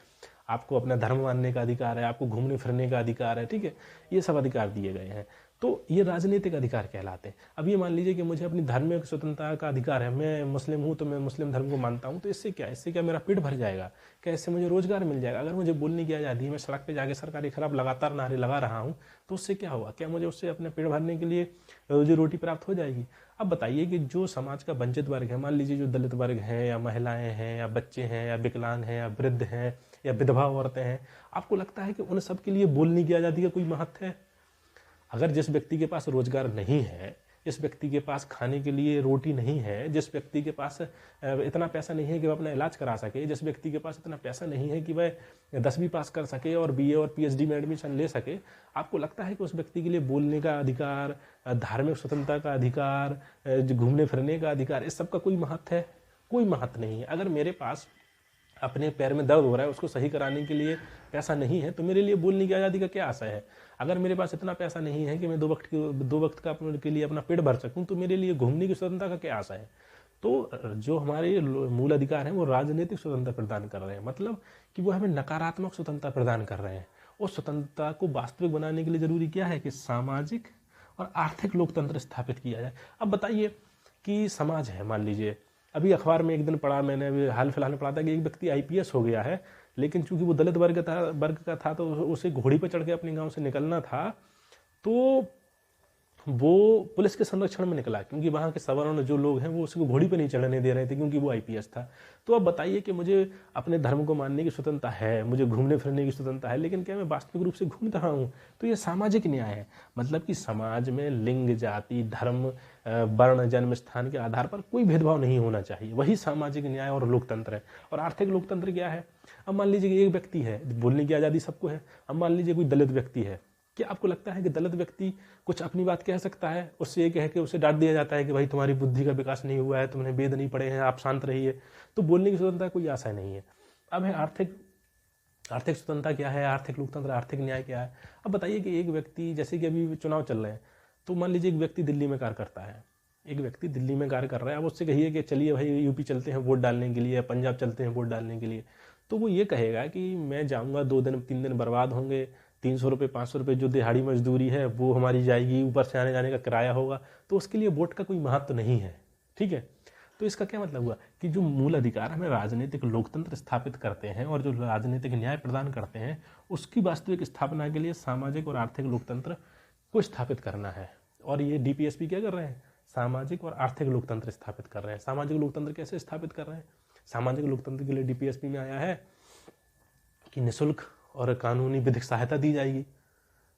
Speaker 1: आपको अपना धर्म मानने का अधिकार है, आपको घूमने फिरने का अधिकार है। ठीक है, ये सब अधिकार दिए गए हैं। तो ये राजनीतिक अधिकार कहलाते हैं। अब ये मान लीजिए कि मुझे अपनी धार्मिक स्वतंत्रता का अधिकार है, मैं मुस्लिम हूँ तो मैं मुस्लिम धर्म को मानता हूँ, तो इससे क्या मेरा पेट भर जाएगा? क्या इससे मुझे रोजगार मिल जाएगा? अगर मुझे बोलने की आज़ादी है, मैं सड़क पे जाके सरकारी खिलाफ लगातार नारे लगा रहा हूँ, तो उससे क्या होगा? क्या मुझे उससे अपने पेट भरने के लिए रोजी रोटी प्राप्त हो जाएगी? अब बताइए कि जो समाज का वंचित वर्ग है, मान लीजिए जो दलित वर्ग है या महिलाएं हैं या बच्चे हैं या विकलांग हैं या वृद्ध हैं या विधवा औरतें हैं, आपको लगता है कि उन सब के लिए बोलने की आज़ादी का कोई महत्व है? अगर जिस व्यक्ति के पास रोजगार नहीं है, जिस व्यक्ति के पास खाने के लिए रोटी नहीं है, जिस व्यक्ति के पास इतना पैसा नहीं है कि वह अपना इलाज करा सके, जिस व्यक्ति के पास इतना पैसा नहीं है कि वह 10वीं पास कर सके और बीए और पीएचडी में एडमिशन ले सके, आपको लगता है कि उस व्यक्ति के लिए बोलने का अधिकार, धार्मिक स्वतंत्रता का अधिकार, घूमने फिरने का अधिकार, इस सब का कोई महत्व है? कोई महत्व नहीं है। अगर मेरे पास अपने पैर में दर्द हो रहा है, उसको सही कराने के लिए पैसा नहीं है, तो मेरे लिए बोलने की आज़ादी का क्या आशय है? अगर मेरे पास इतना पैसा नहीं है कि मैं दो वक्त का के लिए अपना पेट भर सकूं, तो मेरे लिए घूमने की स्वतंत्रता का क्या आशा है? तो जो हमारे मूल अधिकार हैं वो राजनीतिक स्वतंत्रता प्रदान कर रहे हैं। मतलब कि वो हमें नकारात्मक स्वतंत्रता प्रदान कर रहे हैं। उस स्वतंत्रता को वास्तविक बनाने के लिए जरूरी क्या है कि सामाजिक और आर्थिक लोकतंत्र स्थापित किया जाए। अब बताइए कि समाज है, मान लीजिए अभी अखबार में एक दिन पढ़ा मैंने, अभी हाल फिलहाल में पढ़ा था कि एक व्यक्ति आईपीएस हो गया है, लेकिन चूंकि वो दलित वर्ग का था तो उसे घोड़ी पर चढ़ के अपने गांव से निकलना था, तो वो पुलिस के संरक्षण में निकला, क्योंकि वहाँ के सवर्ण जो लोग हैं वो उसको घोड़ी पर नहीं चढ़ने दे रहे थे, क्योंकि वो आईपीएस था। तो अब बताइए कि मुझे अपने धर्म को मानने की स्वतंत्रता है, मुझे घूमने फिरने की स्वतंत्रता है, लेकिन क्या मैं वास्तविक रूप से घूम रहा हूँ? तो ये सामाजिक न्याय है। मतलब कि समाज में लिंग, जाति, धर्म, वर्ण, जन्म स्थान के आधार पर कोई भेदभाव नहीं होना चाहिए। वही सामाजिक न्याय और लोकतंत्र है। और आर्थिक लोकतंत्र क्या है? अब मान लीजिए कि एक व्यक्ति है, बोलने की आज़ादी सबको है। अब मान लीजिए कोई दलित व्यक्ति है, क्या आपको लगता है कि दलित व्यक्ति कुछ अपनी बात कह सकता है? उससे ये कह के उसे डांट दिया जाता है कि भाई तुम्हारी बुद्धि का विकास नहीं हुआ है, तुमने वेद नहीं पढ़े हैं, आप शांत रहिए। तो बोलने की स्वतंत्रता कोई आशा नहीं है। अब है आर्थिक स्वतंत्रता क्या है, आर्थिक लोकतंत्र, आर्थिक न्याय क्या है? अब बताइए कि एक व्यक्ति, जैसे कि अभी चुनाव चल रहे हैं, तो मान लीजिए एक व्यक्ति दिल्ली में कार्य करता है, एक व्यक्ति दिल्ली में कार्य कर रहा है। अब उससे कहिए कि चलिए भाई यूपी चलते हैं वोट डालने के लिए, या पंजाब चलते हैं वोट डालने के लिए, तो वो ये कहेगा कि मैं जाऊँगा, 2 दिन 3 दिन बर्बाद होंगे, 300 रुपये 500 रुपये जो दिहाड़ी मजदूरी है वो हमारी जाएगी, ऊपर से आने जाने का किराया होगा, तो उसके लिए वोट का कोई महत्व नहीं है। ठीक है, तो इसका क्या मतलब हुआ कि जो मूल अधिकार हमें राजनीतिक लोकतंत्र स्थापित करते हैं और जो राजनीतिक न्याय प्रदान करते हैं, उसकी वास्तविक स्थापना के लिए सामाजिक और आर्थिक लोकतंत्र को स्थापित करना है। और ये डीपीएसपी क्या कर रहे हैं? सामाजिक और आर्थिक लोकतंत्र स्थापित कर रहे हैं। सामाजिक लोकतंत्र कैसे स्थापित कर रहे हैं? सामाजिक लोकतंत्र के लिए डीपीएसपी में आया है कि निःशुल्क और कानूनी विधिक सहायता दी जाएगी।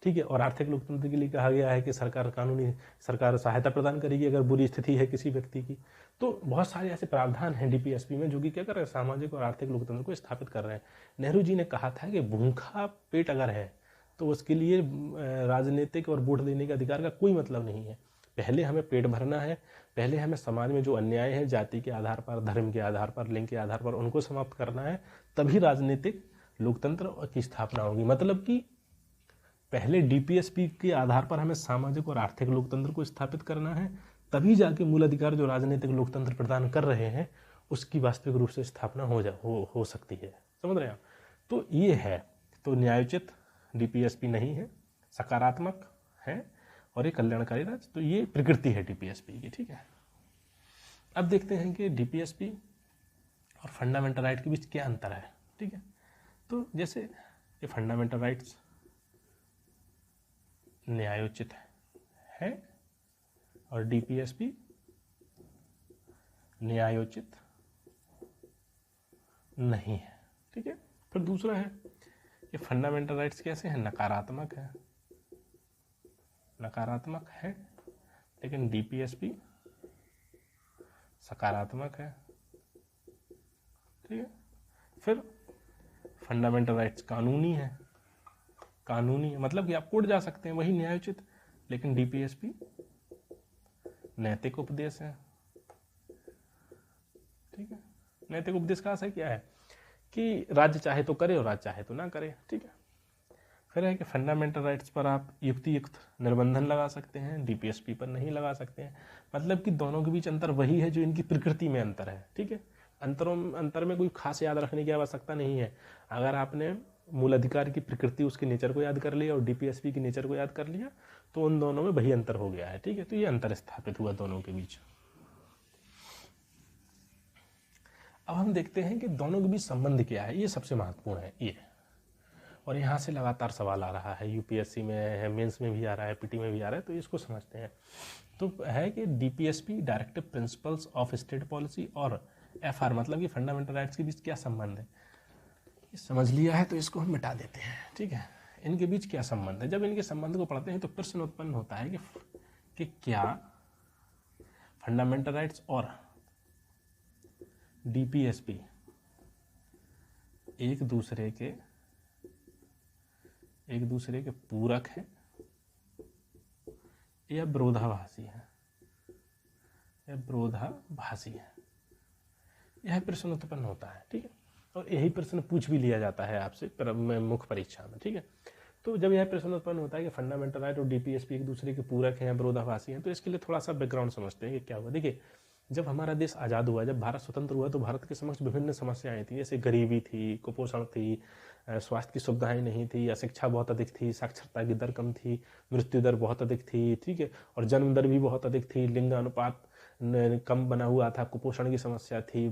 Speaker 1: ठीक है, और आर्थिक लोकतंत्र के लिए कहा गया है कि सरकार सहायता प्रदान करेगी अगर बुरी स्थिति है किसी व्यक्ति की। तो बहुत सारे ऐसे प्रावधान हैं डीपीएसपी में जो कि क्या कर रहे हैं? सामाजिक और आर्थिक लोकतंत्र को स्थापित कर रहे हैं। नेहरू जी ने कहा था कि भूखा पेट अगर है तो उसके लिए राजनीतिक और वोट देने के अधिकार का कोई मतलब नहीं है। पहले हमें पेट भरना है, पहले हमें समाज में जो अन्याय है जाति के आधार पर, धर्म के आधार पर, लिंग के आधार पर, उनको समाप्त करना है, तभी राजनीतिक लोकतंत्र की स्थापना होगी। मतलब कि पहले डीपीएसपी के आधार पर हमें सामाजिक और आर्थिक लोकतंत्र को स्थापित करना है, तभी जाके मूल अधिकार जो राजनीतिक लोकतंत्र प्रदान कर रहे हैं उसकी वास्तविक रूप से स्थापना हो सकती है। समझ रहे हैं आप? तो ये है, तो न्यायोचित डीपीएसपी नहीं है, सकारात्मक है और ये कल्याणकारी राज्य। तो ये प्रकृति है डीपीएसपी की। ठीक है, अब देखते हैं कि डीपीएसपी और फंडामेंटल राइट के बीच क्या अंतर है। ठीक है, तो जैसे ये फंडामेंटल राइट्स न्यायोचित है और डीपीएसपी न्यायोचित नहीं है। ठीक है, फिर दूसरा है ये फंडामेंटल राइट्स कैसे हैं? नकारात्मक है, लेकिन डीपीएसपी सकारात्मक है ठीक है। फिर फंडामेंटल राइट्स कानूनी है, कानूनी है मतलब कि आप कोर्ट जा सकते हैं, वही न्यायोचित। लेकिन डीपीएसपी नैतिक उपदेश है, ठीक है। नैतिक उपदेश का आशय क्या है कि राज्य चाहे तो करे और राज्य चाहे तो ना करे, ठीक है। फिर है कि फंडामेंटल राइट्स पर आप युक्तियुक्त निर्बंधन लगा सकते हैं, डीपीएसपी पर नहीं लगा सकते हैं। मतलब कि दोनों के बीच अंतर वही है जो इनकी प्रकृति में अंतर है, ठीक है। अंतर में कोई खास याद रखने की आवश्यकता नहीं है। अगर आपने मूल अधिकार की प्रकृति, उसके नेचर को याद कर लिया और डीपीएसपी की नेचर को याद कर लिया तो उन दोनों में वही अंतर हो गया है, ठीक है। तो ये अंतर स्थापित हुआ दोनों के बीच। अब हम देखते हैं कि दोनों के बीच संबंध क्या है, ये सबसे महत्वपूर्ण है ये। और यहाँ से लगातार सवाल आ रहा है, यूपीएससी में है, मेंस में भी आ रहा है, पीटी में भी आ रहा है, तो इसको समझते हैं। तो है कि DPSP directive principles of state policy और एफआर मतलब कि फंडामेंटल राइट्स के बीच क्या संबंध है, ये समझ लिया है तो इसको हम मिटा देते हैं, ठीक है। इनके बीच क्या संबंध है, जब इनके संबंध को पढ़ते हैं तो प्रश्न उत्पन्न होता है कि क्या फंडामेंटल राइट्स और डीपीएसपी एक दूसरे के पूरक है या विरोधाभासी है, यह प्रश्न उत्पन्न होता है, ठीक है। और यही प्रश्न पूछ भी लिया जाता है आपसे मुख्य परीक्षा में, ठीक है। तो जब यह प्रश्न उत्पन्न होता है कि फंडामेंटल राइट और डीपीएसपी एक दूसरे के पूरक हैं या विरोधाभासी हैं, तो इसके लिए थोड़ा सा बैकग्राउंड समझते हैं कि क्या हुआ। देखिए, जब हमारा देश आज़ाद हुआ, जब भारत स्वतंत्र हुआ, तो भारत के समक्ष विभिन्न समस्याएं थी, जैसे गरीबी थी, कुपोषण थी, स्वास्थ्य की सुविधाएं नहीं थी, अशिक्षा बहुत अधिक थी, साक्षरता की दर कम थी, मृत्यु दर बहुत अधिक थी, ठीक है, और जन्म दर भी बहुत अधिक थी, लिंग अनुपात कम बना हुआ था, कुपोषण की समस्या थी,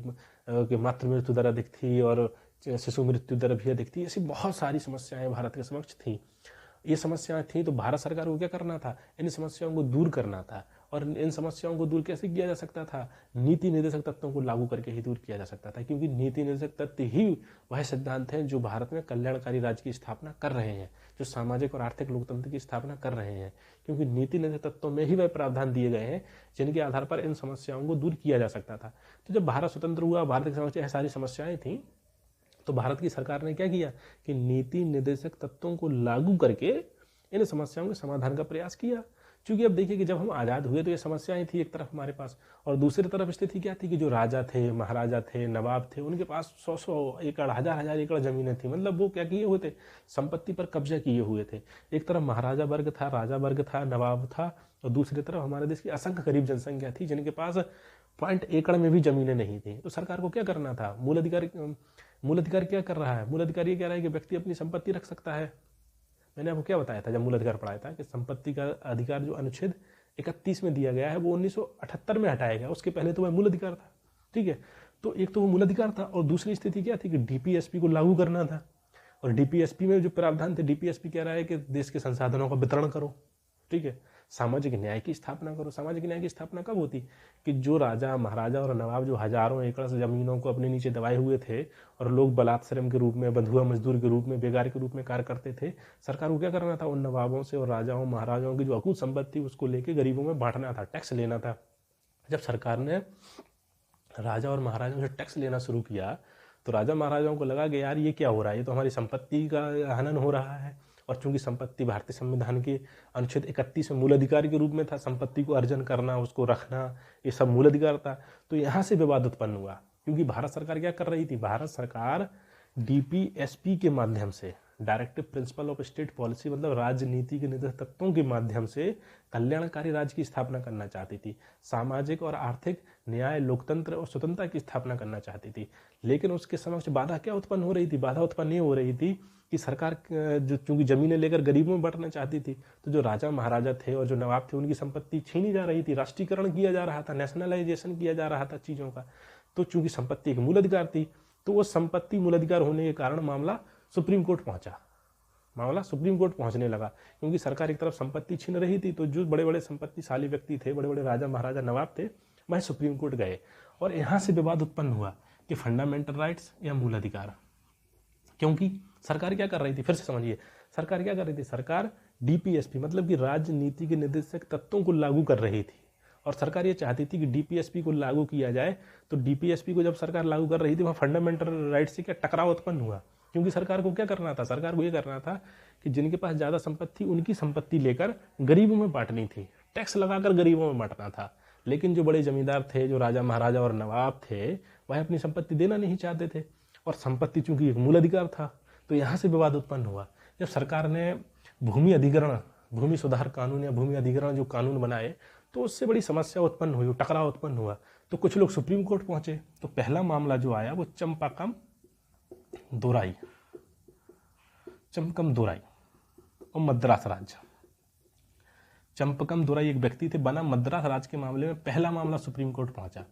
Speaker 1: कि मातृ मृत्यु दर अधिक थी और शिशु मृत्यु दर भी अधिक थी। ऐसी बहुत सारी समस्याएं भारत के समक्ष थी। ये समस्याएं थी तो भारत सरकार को क्या करना था, इन समस्याओं को दूर करना था। और इन समस्याओं को दूर कैसे किया जा सकता था, नीति निर्देशक तत्वों को लागू करके ही दूर किया जा सकता था, क्योंकि नीति निर्देशक तत्व ही वह सिद्धांत हैं जो भारत में कल्याणकारी राज्य की स्थापना कर रहे हैं, जो सामाजिक और आर्थिक लोकतंत्र की स्थापना कर रहे हैं, क्योंकि नीति निर्देशक तत्वों में ही वह प्रावधान दिए गए हैं जिनके आधार पर इन समस्याओं को दूर किया जा सकता था। तो जब भारत स्वतंत्र हुआ, भारत के समक्ष यह सारी समस्याएं थी, तो भारत की सरकार ने क्या किया कि नीति निर्देशक तत्वों को लागू करके इन समस्याओं के समाधान का प्रयास किया। क्योंकि अब देखिए कि जब हम आज़ाद हुए तो ये समस्याएं थी एक तरफ हमारे पास, और दूसरी तरफ स्थिति क्या थी कि जो राजा थे, महाराजा थे, नवाब थे, उनके पास 100 एकड़, हजार एकड़ जमीनें थी। मतलब वो क्या किए हुए थे, संपत्ति पर कब्जा किए हुए थे। एक तरफ महाराजा वर्ग था, राजा वर्ग था, नवाब था, और दूसरी तरफ हमारे देश की असंख्य गरीब जनसंख्या थी जिनके पास 0.1 एकड़ में भी जमीनें नहीं थी। तो सरकार को क्या करना था, मूल अधिकार क्या कर रहा है, मूल अधिकार ये कह रहा है कि व्यक्ति अपनी संपत्ति रख सकता है। मैंने आपको क्या बताया था जब मूल अधिकार पढ़ाया था कि संपत्ति का अधिकार जो अनुच्छेद 31 में दिया गया है वो 1978 में हटाया गया, उसके पहले तो वह मूल अधिकार था, ठीक है। तो एक तो वो मूल अधिकार था, और दूसरी स्थिति क्या थी कि डीपीएसपी को लागू करना था। और डीपीएसपी में जो प्रावधान थे, डीपीएसपी कह रहा है कि देश के संसाधनों का वितरण करो, ठीक है, सामाजिक न्याय की स्थापना करो। सामाजिक न्याय की स्थापना कब होती कि जो राजा, महाराजा और नवाब जो हजारों एकड़ से जमीनों को अपने नीचे दबाए हुए थे और लोग बलात्श्रम के रूप में, बंधुआ मजदूर के रूप में, बेगार के रूप में कार्य करते थे, सरकार को क्या करना था, उन नवाबों से और राजाओं महाराजाओं की जो अकूत संपत्ति उसको लेके गरीबों में बांटना था, टैक्स लेना था। जब सरकार ने राजा और महाराजाओं से टैक्स लेना शुरू किया तो राजा महाराजाओं को लगा कि यार ये क्या हो रहा है, ये तो हमारी संपत्ति का हनन हो रहा है। और चूंकि संपत्ति भारतीय संविधान के अनुच्छेद 31 में मूल अधिकार के रूप में था, संपत्ति को अर्जन करना, उसको रखना, ये सब मूल अधिकार था। तो यहाँ से विवाद उत्पन्न हुआ, क्योंकि भारत सरकार क्या कर रही थी, भारत सरकार डीपीएसपी के माध्यम से, directive principle of state policy मतलब राजनीति के निर्देशक तत्वों के माध्यम से कल्याणकारी राज्य की स्थापना करना चाहती थी, सामाजिक और आर्थिक न्याय, लोकतंत्र और स्वतंत्रता की स्थापना करना चाहती थी। लेकिन उसके समक्ष बाधा क्या उत्पन्न हो रही थी, बाधा उत्पन्न ये हो रही थी कि सरकार जो चूंकि जमीनें लेकर गरीबों में बांटना चाहती थी, तो जो राजा महाराजा थे और जो नवाब थे उनकी संपत्ति छीनी जा रही थी, राष्ट्रीयकरण किया जा रहा था, नेशनलाइजेशन किया जा रहा था चीज़ों का। तो चूंकि संपत्ति एक मूल अधिकार थी, तो वो संपत्ति मूल अधिकार होने के कारण मामला सुप्रीम कोर्ट पहुंचने लगा, क्योंकि सरकार एक तरफ संपत्ति छीन रही थी, तो जो बड़े बड़े संपत्तिशाली व्यक्ति थे, बड़े बड़े राजा महाराजा नवाब थे, वह सुप्रीम कोर्ट गए। और यहाँ से विवाद उत्पन्न हुआ कि फंडामेंटल राइट्स या मूल अधिकार, क्योंकि सरकार क्या कर रही थी, फिर से समझिए, सरकार क्या कर रही थी, सरकार डीपीएसपी मतलब कि राजनीति के निर्देशक तत्वों को लागू कर रही थी, और सरकार ये चाहती थी कि डीपीएसपी को लागू किया जाए। तो डीपीएसपी को जब सरकार लागू कर रही थी वहाँ फंडामेंटल राइट से क्या टकराव उत्पन्न हुआ, क्योंकि सरकार को क्या करना था, सरकार को ये करना था कि जिनके पास ज़्यादा संपत्ति उनकी संपत्ति लेकर गरीबों में बांटनी थी, टैक्स लगाकर गरीबों में बांटना था। लेकिन जो बड़े जमींदार थे, जो राजा महाराजा और नवाब थे, वह अपनी संपत्ति देना नहीं चाहते थे, और संपत्ति चूंकि एक मूल अधिकार था, तो यहाँ से विवाद उत्पन्न हुआ। जब सरकार ने भूमि अधिग्रहण, भूमि सुधार कानून या भूमि अधिग्रहण जो कानून बनाए, तो उससे बड़ी समस्या उत्पन्न हुई, टकराव उत्पन्न हुआ। तो कुछ लोग सुप्रीम कोर्ट पहुंचे। तो पहला मामला जो आया वो चंपाकम दोराई और मद्रास राज्य। चंपाकम दोराई एक व्यक्ति थे, बना मद्रास राज्य के मामले में पहला मामला सुप्रीम कोर्ट पहुंचा।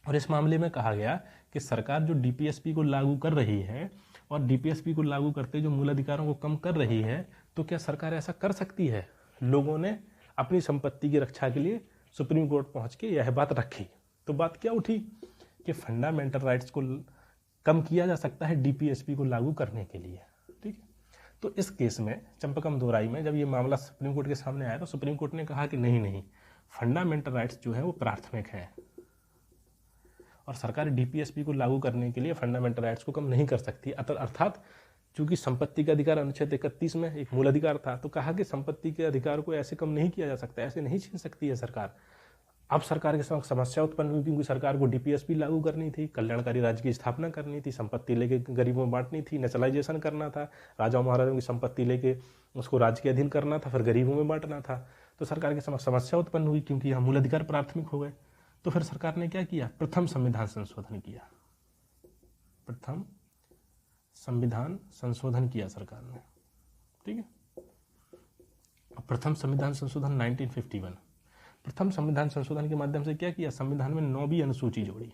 Speaker 1: और इस मामले में कहा गया कि सरकार जो डीपीएसपी को लागू कर रही है और डीपीएसपी को लागू करते जो मूल अधिकारों को कम कर रही है, तो क्या सरकार ऐसा कर सकती है? लोगों ने अपनी संपत्ति की रक्षा के लिए सुप्रीम कोर्ट पहुंच के यह बात रखी। तो बात क्या उठी कि फंडामेंटल राइट्स को कम किया जा सकता है डीपीएसपी को लागू करने के लिए। ठीक है, तो इस केस में चंपाकम दोराई में जब ये मामला सुप्रीम कोर्ट के सामने आया तो सुप्रीम कोर्ट ने कहा कि नहीं, फंडामेंटल राइट्स जो है वो प्राथमिक हैं और सरकार डीपीएसपी को लागू करने के लिए फंडामेंटल राइट्स को कम नहीं कर सकती। अर्थात चूंकि संपत्ति का अधिकार अनुच्छेद 31 में एक मूल अधिकार था, तो कहा कि संपत्ति के अधिकार को ऐसे कम नहीं किया जा सकता, ऐसे नहीं छीन सकती है सरकार। अब सरकार के समक्ष समस्या उत्पन्न हुई, क्योंकि सरकार को डीपीएसपी लागू करनी थी, कल्याणकारी राज्य की स्थापना करनी थी, संपत्ति लेके गरीबों में बांटनी थी, नेशनलाइजेशन करना था, राजाओं महाराजाओं की संपत्ति लेके उसको राज्य के अधीन करना था, फिर गरीबों में बांटना था। तो सरकार के समक्ष समस्या उत्पन्न हुई, क्योंकि यहाँ मूल अधिकार प्राथमिक हो गए। तो फिर सरकार ने क्या किया? प्रथम संविधान संशोधन किया। प्रथम संविधान संशोधन किया सरकार ने। ठीक है, प्रथम संविधान संशोधन 1951। प्रथम संविधान संशोधन के माध्यम से क्या किया? संविधान में 9वीं अनुसूची जोड़ी,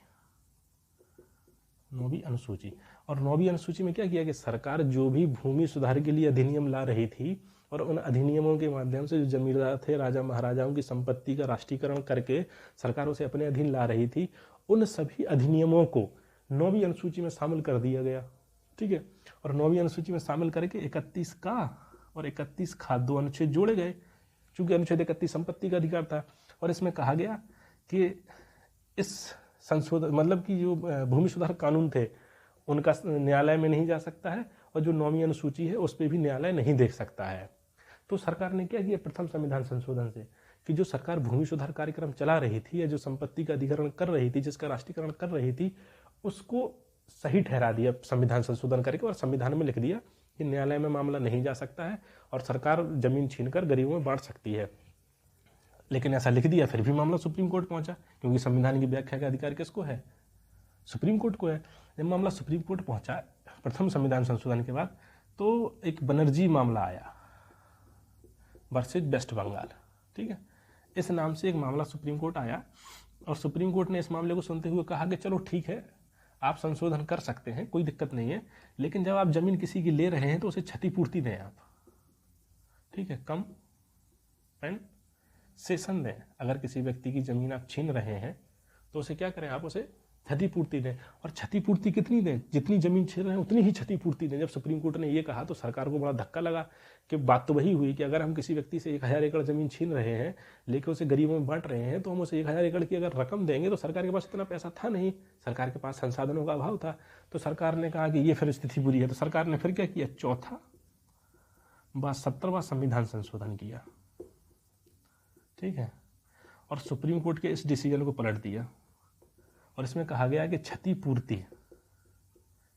Speaker 1: 9वीं अनुसूची। और 9वीं अनुसूची में क्या किया कि सरकार जो भी भूमि सुधार के लिए अधिनियम ला रही थी और उन अधिनियमों के माध्यम से जो जमींदार थे, राजा महाराजाओं की संपत्ति का राष्ट्रीयकरण करके सरकार उसे अपने अधीन ला रही थी, उन सभी अधिनियमों को 9वीं अनुसूची में शामिल कर दिया गया। ठीक है, और 9वीं अनुसूची में शामिल करके 31 का और 31 खा 2 अनुच्छेद जोड़े गए, चूंकि अनुच्छेद 31 संपत्ति का अधिकार था। और इसमें कहा गया कि इस संशोधन मतलब कि जो भूमि सुधार कानून थे उनका न्यायालय में नहीं जा सकता है, और जो 9वीं अनुसूची है उस पर भी न्यायालय नहीं देख सकता है। तो सरकार ने क्या किया प्रथम संविधान संशोधन से कि जो सरकार भूमि सुधार कार्यक्रम चला रही थी या जो संपत्ति का अधिग्रहण कर रही थी, जिसका राष्ट्रीयकरण कर रही थी, उसको सही ठहरा दिया संविधान संशोधन करके, और संविधान में लिख दिया कि न्यायालय में मामला नहीं जा सकता है और सरकार जमीन छीनकर गरीबों में बांट सकती है। लेकिन ऐसा लिख दिया, फिर भी मामला सुप्रीम कोर्ट पहुंचा, क्योंकि संविधान की व्याख्या का अधिकार किसको है? सुप्रीम कोर्ट को है। जब मामला सुप्रीम कोर्ट पहुंचा प्रथम संविधान संशोधन के बाद, तो एक बनर्जी मामला आया वर्सेज वेस्ट बंगाल। ठीक है, इस नाम से एक मामला सुप्रीम कोर्ट आया और सुप्रीम कोर्ट ने इस मामले को सुनते हुए कहा कि चलो ठीक है, आप संशोधन कर सकते हैं, कोई दिक्कत नहीं है, लेकिन जब आप जमीन किसी की ले रहे हैं तो उसे क्षतिपूर्ति दें आप। ठीक है, कंपनसेशन दें। अगर किसी व्यक्ति की जमीन आप छीन रहे हैं तो उसे क्या करें? आप उसे क्षतिपूर्ति दें। और क्षतिपूर्ति कितनी दें? जितनी जमीन छीन रहे हैं उतनी ही क्षतिपूर्ति दें। जब सुप्रीम कोर्ट ने ये कहा तो सरकार को बड़ा धक्का लगा कि बात तो वही हुई कि अगर हम किसी व्यक्ति से 1000 एकड़ जमीन छीन रहे हैं लेकिन उसे गरीबों में बांट रहे हैं, तो हम उसे 1000 एकड़ की अगर रकम देंगे तो सरकार के पास इतना पैसा था नहीं, सरकार के पास संसाधनों का अभाव था। तो सरकार ने कहा कि ये फिर स्थिति बुरी है। तो सरकार ने फिर क्या किया? 17वां संविधान संशोधन किया। ठीक है, और सुप्रीम कोर्ट के इस डिसीजन को पलट दिया और इसमें कहा गया कि क्षतिपूर्ति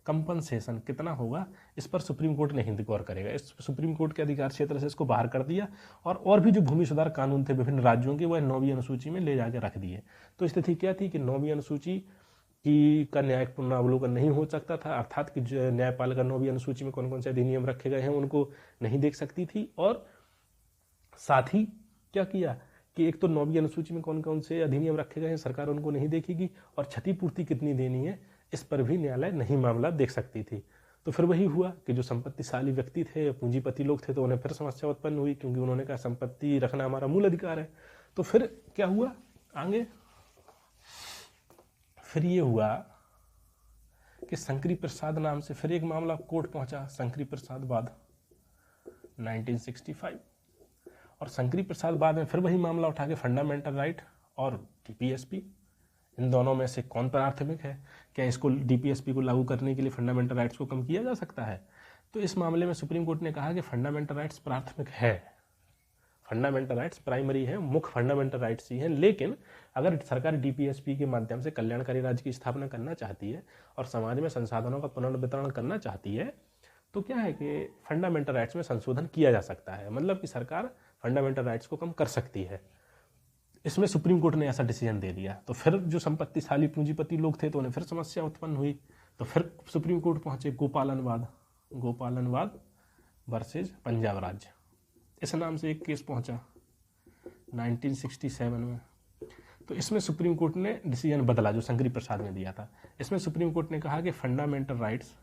Speaker 1: कंपनसेशन कितना होगा इस पर सुप्रीम कोर्ट नहीं गौर करेगा। इस सुप्रीम कोर्ट के अधिकार क्षेत्र से इसको बाहर कर दिया और भी जो भूमि सुधार कानून थे विभिन्न राज्यों के, वह 9वीं अनुसूची में ले जाकर रख दिए। तो स्थिति क्या थी कि 9वीं अनुसूची की का न्यायिक पुनरावलोकन नहीं हो सकता था, अर्थात कि न्यायपालिका 9वीं अनुसूची में कौन कौन से अधिनियम रखे गए हैं उनको नहीं देख सकती थी। और साथ ही क्या किया कि एक तो 9वीं अनुसूची में कौन कौन से अधिनियम रखे गए हैं सरकार उनको नहीं देखेगी, और क्षतिपूर्ति कितनी देनी है इस पर भी न्यायालय नहीं मामला देख सकती थी। तो फिर वही हुआ कि जो संपत्तिशाली व्यक्ति थे, पूंजीपति लोग थे, तो उन्हें फिर समस्या उत्पन्न हुई, क्योंकि उन्होंने कहा संपत्ति रखना हमारा मूल अधिकार है। तो फिर क्या हुआ आगे? फिर ये हुआ कि शंकरी प्रसाद नाम से फिर एक मामला कोर्ट पहुंचा, शंकरी प्रसाद वाद 1965। और शंकरी प्रसाद बाद में फिर वही मामला उठा के फंडामेंटल राइट और डीपीएसपी, इन दोनों में से कौन प्राथमिक है? क्या इसको डीपीएसपी को लागू करने के लिए फंडामेंटल राइट्स को कम किया जा सकता है? तो इस मामले में सुप्रीम कोर्ट ने कहा कि फंडामेंटल राइट्स प्राथमिक है, फंडामेंटल राइट्स प्राइमरी है, मुख्य फंडामेंटल राइट्स ही हैं। लेकिन अगर सरकार डीपीएसपी के माध्यम से कल्याणकारी राज्य की स्थापना करना चाहती है और समाज में संसाधनों का पुनर्वितरण करना चाहती है तो क्या है कि फंडामेंटल राइट्स में संशोधन किया जा सकता है, मतलब कि सरकार फंडामेंटल राइट्स को कम कर सकती है। इसमें सुप्रीम कोर्ट ने ऐसा डिसीजन दे दिया तो फिर जो संपत्तिशाली पूंजीपति लोग थे तो उन्हें फिर समस्या उत्पन्न हुई, तो फिर सुप्रीम कोर्ट पहुंचे गोपालनवाद वर्सेज पंजाब राज्य, इस नाम से एक केस पहुंचा 1967 में। तो इसमें सुप्रीम कोर्ट ने डिसीजन बदला जो शंकरी प्रसाद ने दिया था। इसमें सुप्रीम कोर्ट ने कहा कि फंडामेंटल राइट्स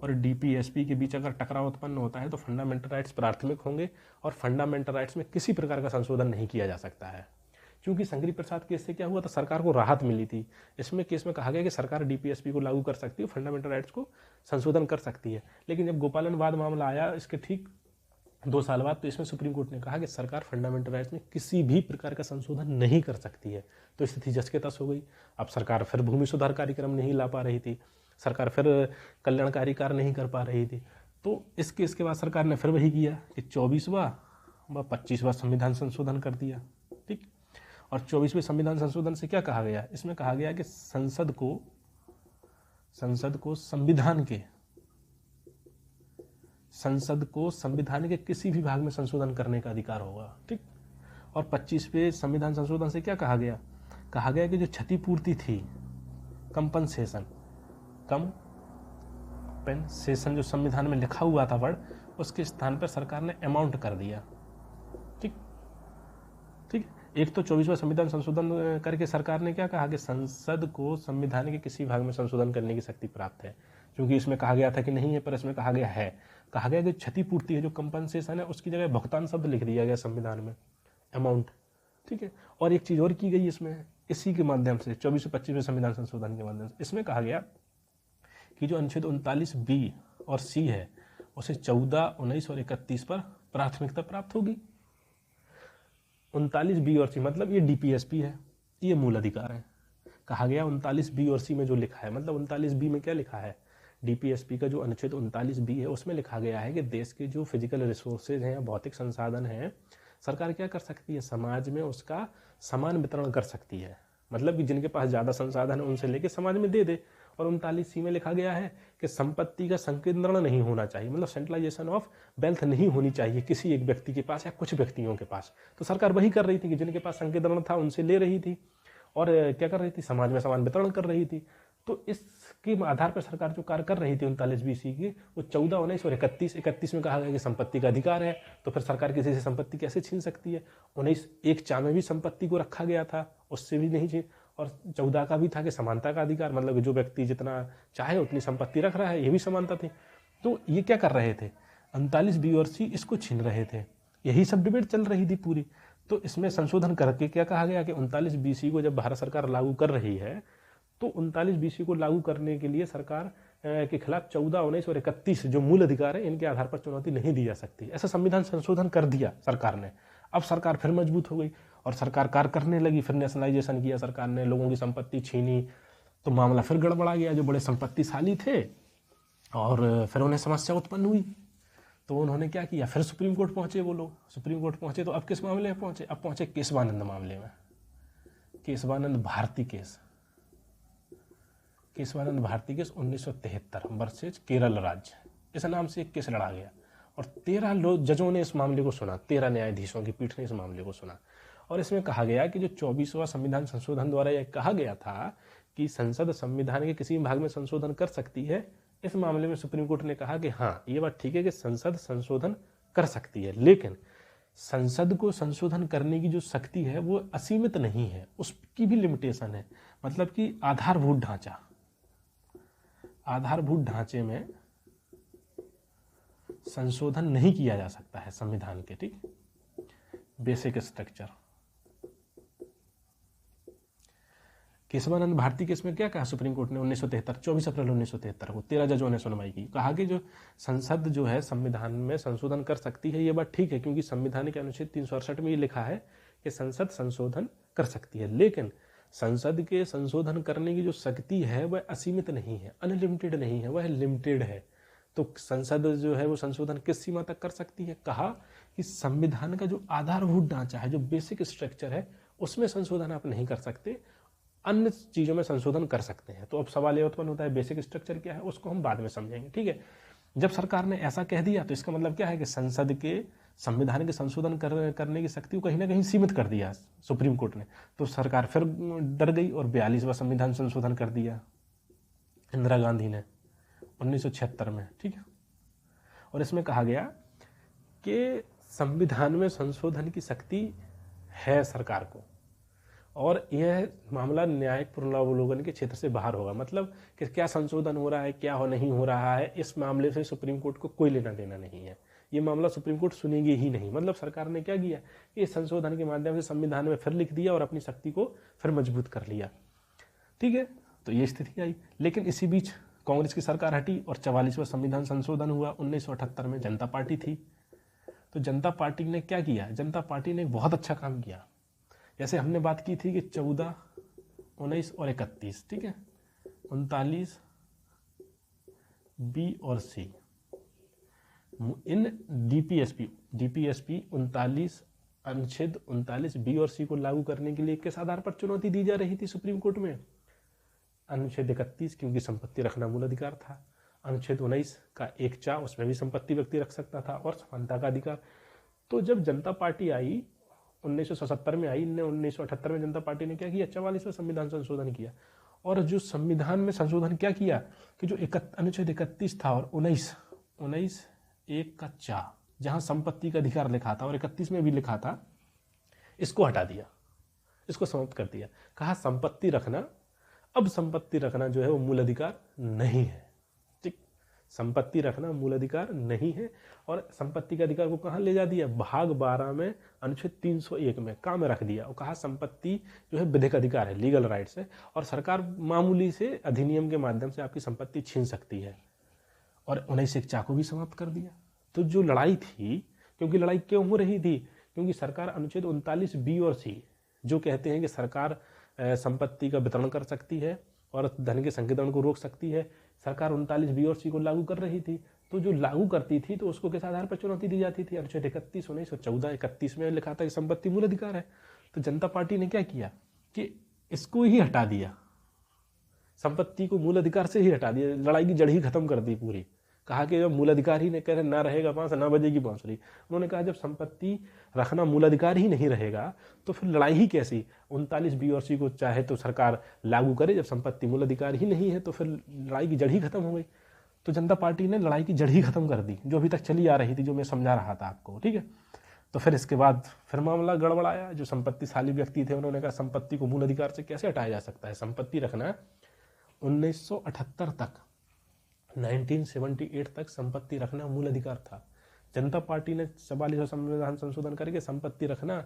Speaker 1: और डीपीएसपी के बीच अगर टकराव उत्पन्न होता है तो फंडामेंटल राइट्स प्राथमिक होंगे और फंडामेंटल राइट्स में किसी प्रकार का संशोधन नहीं किया जा सकता है। क्योंकि शंकरी प्रसाद केस से क्या हुआ था, सरकार को राहत मिली थी। इसमें केस में कहा गया कि सरकार डीपीएसपी को लागू कर सकती है, फंडामेंटल राइट्स को संशोधन कर सकती है। लेकिन जब गोपालनवाद मामला आया इसके ठीक 2 साल बाद, तो इसमें सुप्रीम कोर्ट ने कहा कि सरकार फंडामेंटल राइट्स में किसी भी प्रकार का संशोधन नहीं कर सकती है। तो स्थिति जस के तस हो गई। अब सरकार फिर भूमि सुधार कार्यक्रम नहीं ला पा रही थी, सरकार फिर कल्याणकारी कार्य नहीं कर पा रही थी। तो इस केस के बाद सरकार ने फिर वही किया कि 24वां व 25वां संविधान संशोधन कर दिया। ठीक, और 24वें संविधान संशोधन से क्या कहा गया, इसमें कहा गया कि संसद को संविधान के किसी भी भाग में संशोधन करने का अधिकार होगा। ठीक, और 25वें संविधान संशोधन से क्या कहा गया कि जो क्षतिपूर्ति थी, कंपनसेशन जो संविधान में लिखा हुआ था वर्ड, उसके स्थान पर सरकार ने अमाउंट कर दिया। ठीक, एक तो 24वां संविधान संशोधन करके सरकार ने क्या कहा कि संसद को संविधान के किसी भाग में संशोधन करने की शक्ति प्राप्त है। क्योंकि इसमें कहा गया था कि नहीं है, पर इसमें कहा गया कि क्षतिपूर्ति है, जो कंपनसेशन है, उसकी जगह भुगतान शब्द लिख दिया गया संविधान में, अमाउंट। ठीक है, और एक चीज और की गई इसमें, इसी के माध्यम से 24-25वें संविधान संशोधन के माध्यम से इसमें कहा गया कि जो अनुच्छेद 39B और C है उसे 14, 19 और 31 पर प्राथमिकता प्राप्त होगी। 39B और C मतलब ये डीपीएसपी है, ये मूल अधिकार है। कहा गया 39B और C में जो लिखा है, मतलब 39B में क्या लिखा है, डीपीएसपी का जो अनुच्छेद 39B है उसमें लिखा गया है कि देश के जो फिजिकल रिसोर्सेज हैं, भौतिक संसाधन हैं, सरकार क्या कर सकती है, समाज में उसका समान वितरण कर सकती है। मतलब कि जिनके पास ज़्यादा संसाधन है उनसे लेके समाज में दे दे। और 39C में लिखा गया है कि संपत्ति का संकेंद्रण नहीं होना चाहिए, मतलब सेंट्रलाइजेशन ऑफ वेल्थ नहीं होनी चाहिए किसी एक व्यक्ति के पास या कुछ व्यक्तियों के पास। तो सरकार वही कर रही थी कि जिनके पास संकेंद्रण था उनसे ले रही थी और क्या कर रही थी, समाज में समान वितरण कर रही थी। तो इसके आधार पर सरकार जो कार्य कर रही थी 39B की, वो 14, 19 और 31 में कहा गया कि संपत्ति का अधिकार है। तो फिर सरकार किसी से संपत्ति कैसे छीन सकती है। 19(1)(4) में भी संपत्ति को रखा गया था, उससे भी नहीं छीन, और 14 का भी था कि समानता का अधिकार, मतलब जो व्यक्ति जितना चाहे उतनी संपत्ति रख रहा है, ये भी समानता थी। तो ये क्या कर रहे थे, 39B और C इसको छीन रहे थे। यही सब डिबेट चल रही थी पूरी। तो इसमें संशोधन करके क्या कहा गया कि 39B को जब भारत सरकार लागू कर रही है तो 39B को लागू करने के लिए सरकार के खिलाफ 14, 19 और 31 जो मूल अधिकार है, इनके आधार पर चुनौती नहीं दी जा सकती। ऐसा संविधान संशोधन कर दिया सरकार ने। अब सरकार फिर मजबूत हो गई और सरकार कार्य करने लगी, फिर नेशनलाइजेशन किया सरकार ने, लोगों की संपत्ति छीनी, तो मामला फिर गड़बड़ा गया। जो बड़े संपत्तिशाली थे और फिर उन्हें समस्या उत्पन्न हुई, तो उन्होंने क्या किया, फिर सुप्रीम कोर्ट पहुंचे वो लोग। सुप्रीम कोर्ट पहुंचे तो अब किस मामले में पहुंचे, अब पहुंचे केशवानंद मामले में, केशवानंद भारती केस 1973 वर्सेज केरल राज्य, इस नाम से एक केस लड़ा गया और 13 जजों ने इस मामले को सुना, 13 न्यायाधीशों की पीठ ने इस मामले को सुना। और इसमें कहा गया कि जो 24वां संविधान संशोधन द्वारा यह कहा गया था कि संसद संविधान के किसी भाग में संशोधन कर सकती है, इस मामले में सुप्रीम कोर्ट ने कहा कि हाँ, ये बात ठीक है कि संसद संशोधन कर सकती है, लेकिन संसद को संशोधन करने की जो शक्ति है वो असीमित नहीं है, उसकी भी लिमिटेशन है। मतलब कि आधारभूत ढांचे में संशोधन नहीं किया जा सकता है संविधान के, ठीक, basic structure. Keshavananda Bharati case में क्या कहा सुप्रीम कोर्ट ने 1973, 24 अप्रैल 1973 को 13 जजों ने सुनवाई की। कहा कि जो संसद जो है संविधान में संशोधन कर सकती है, ये बात ठीक है, क्योंकि संविधान के अनुच्छेद 368 में ये लिखा है कि संसद संशोधन कर सकती है, लेकिन संसद के संशोधन करने की जो शक्ति है वह असीमित नहीं है, अनलिमिटेड नहीं है, वह लिमिटेड है। तो संसद जो है वो संशोधन किस सीमा तक कर सकती है? कहा कि संविधान का जो आधारभूत ढांचा है, जो बेसिक स्ट्रक्चर है, उसमें संशोधन आप नहीं कर सकते, अन्य चीज़ों में संशोधन कर सकते हैं। तो अब सवाल ये उत्पन्न होता है बेसिक स्ट्रक्चर क्या है, उसको हम बाद में समझेंगे, ठीक है। जब सरकार ने ऐसा कह दिया तो इसका मतलब क्या है कि संसद के संविधान के संशोधन करने की शक्ति को कहीं ना कहीं सीमित कर दिया सुप्रीम कोर्ट ने। तो सरकार फिर डर गई और 42वां संविधान संशोधन कर दिया इंदिरा गांधी ने 1976 में, ठीक है। और इसमें कहा गया कि संविधान में संशोधन की शक्ति है सरकार को, और यह मामला न्यायिक पुनरावलोकन के क्षेत्र से बाहर होगा। मतलब कि क्या संशोधन हो रहा है, क्या हो नहीं हो रहा है, इस मामले से सुप्रीम कोर्ट को कोई लेना देना नहीं है। ये मामला सुप्रीम कोर्ट सुनेगी ही नहीं। मतलब सरकार ने क्या किया कि इस संशोधन के माध्यम से संविधान में फिर लिख दिया और अपनी शक्ति को फिर मजबूत कर लिया, ठीक है। तो ये स्थिति आई, लेकिन इसी बीच कांग्रेस की सरकार हटी और 44वां संविधान संशोधन हुआ 1978 में। जनता पार्टी थी, तो जनता पार्टी ने क्या किया? जनता पार्टी ने एक बहुत अच्छा काम किया। जैसे हमने बात की थी कि 14, 19 और 31, ठीक है, 39 बी और सी, इन डीपीएसपी 39 अनुच्छेद 39 बी और सी को लागू करने के लिए किस आधार पर चुनौती दी जा रही थी सुप्रीम कोर्ट में? अनुच्छेद 31 क्योंकि संपत्ति रखना मूल अधिकार था, अनुच्छेद 19 का 1 उसमें भी संपत्ति व्यक्ति रख सकता था, और समानता का अधिकार। तो जब जनता पार्टी आई 1977 में आई, 1978 में जनता पार्टी ने क्या किया? 44वां संविधान संशोधन किया। और जो संविधान में संशोधन क्या किया कि जो अनुच्छेद 31 था और 19 1 का 4 जहां संपत्ति का अधिकार लिखा था और 31 में भी लिखा था, इसको हटा दिया, इसको समाप्त कर दिया। कहा संपत्ति रखना, अब संपत्ति रखना जो है वो मूल अधिकार नहीं है, ठीक। संपत्ति रखना मूल अधिकार नहीं है। और संपत्ति के अधिकार को कहाँ ले जा दिया? भाग 12 में अनुच्छेद 301 में काम में रख दिया और कहा संपत्ति जो है विधिक अधिकार है, लीगल राइट्स है, और सरकार मामूली से अधिनियम के माध्यम से आपकी संपत्ति छीन सकती है। और 19 1 को भी समाप्त कर दिया। तो जो लड़ाई थी, क्योंकि लड़ाई क्यों हो रही थी? क्योंकि सरकार अनुच्छेद 39 बी और सी जो कहते हैं कि सरकार संपत्ति का वितरण कर सकती है और धन के संकेतन को रोक सकती है, सरकार 39 बी और सी को लागू कर रही थी। तो जो लागू करती थी तो उसको किस आधार पर चुनौती दी जाती थी? अनुच्छेद 31, 19 और 14, 31 में लिखा था कि संपत्ति मूल अधिकार है। तो जनता पार्टी ने क्या किया कि इसको ही हटा दिया, संपत्ति को मूल अधिकार से ही हटा दिया, लड़ाई की जड़ ही खत्म कर दी पूरी। कहा कि जब मूल अधिकार ही ने कह रहे ना रहेगा बांस ना बजेगी बांसुरी। उन्होंने कहा जब संपत्ति रखना मूल अधिकार ही नहीं रहेगा तो फिर लड़ाई ही कैसी? 39 बी और सी को चाहे तो सरकार लागू करे, जब संपत्ति मूल अधिकार ही नहीं है तो फिर लड़ाई की जड़ ही खत्म हो गई। तो जनता पार्टी ने लड़ाई की जड़ ही खत्म कर दी, जो अभी तक चली आ रही थी, जो मैं समझा रहा था आपको, ठीक है। तो फिर इसके बाद फिर मामला गड़बड़ाया। जो संपत्तिशाली व्यक्ति थे उन्होंने कहा संपत्ति को मूल अधिकार से कैसे हटाया जा सकता है? संपत्ति रखना 1978 तक, 1978 तक संपत्ति रखना मूल अधिकार था। जनता पार्टी ने 44वां संविधान संशोधन करके संपत्ति रखना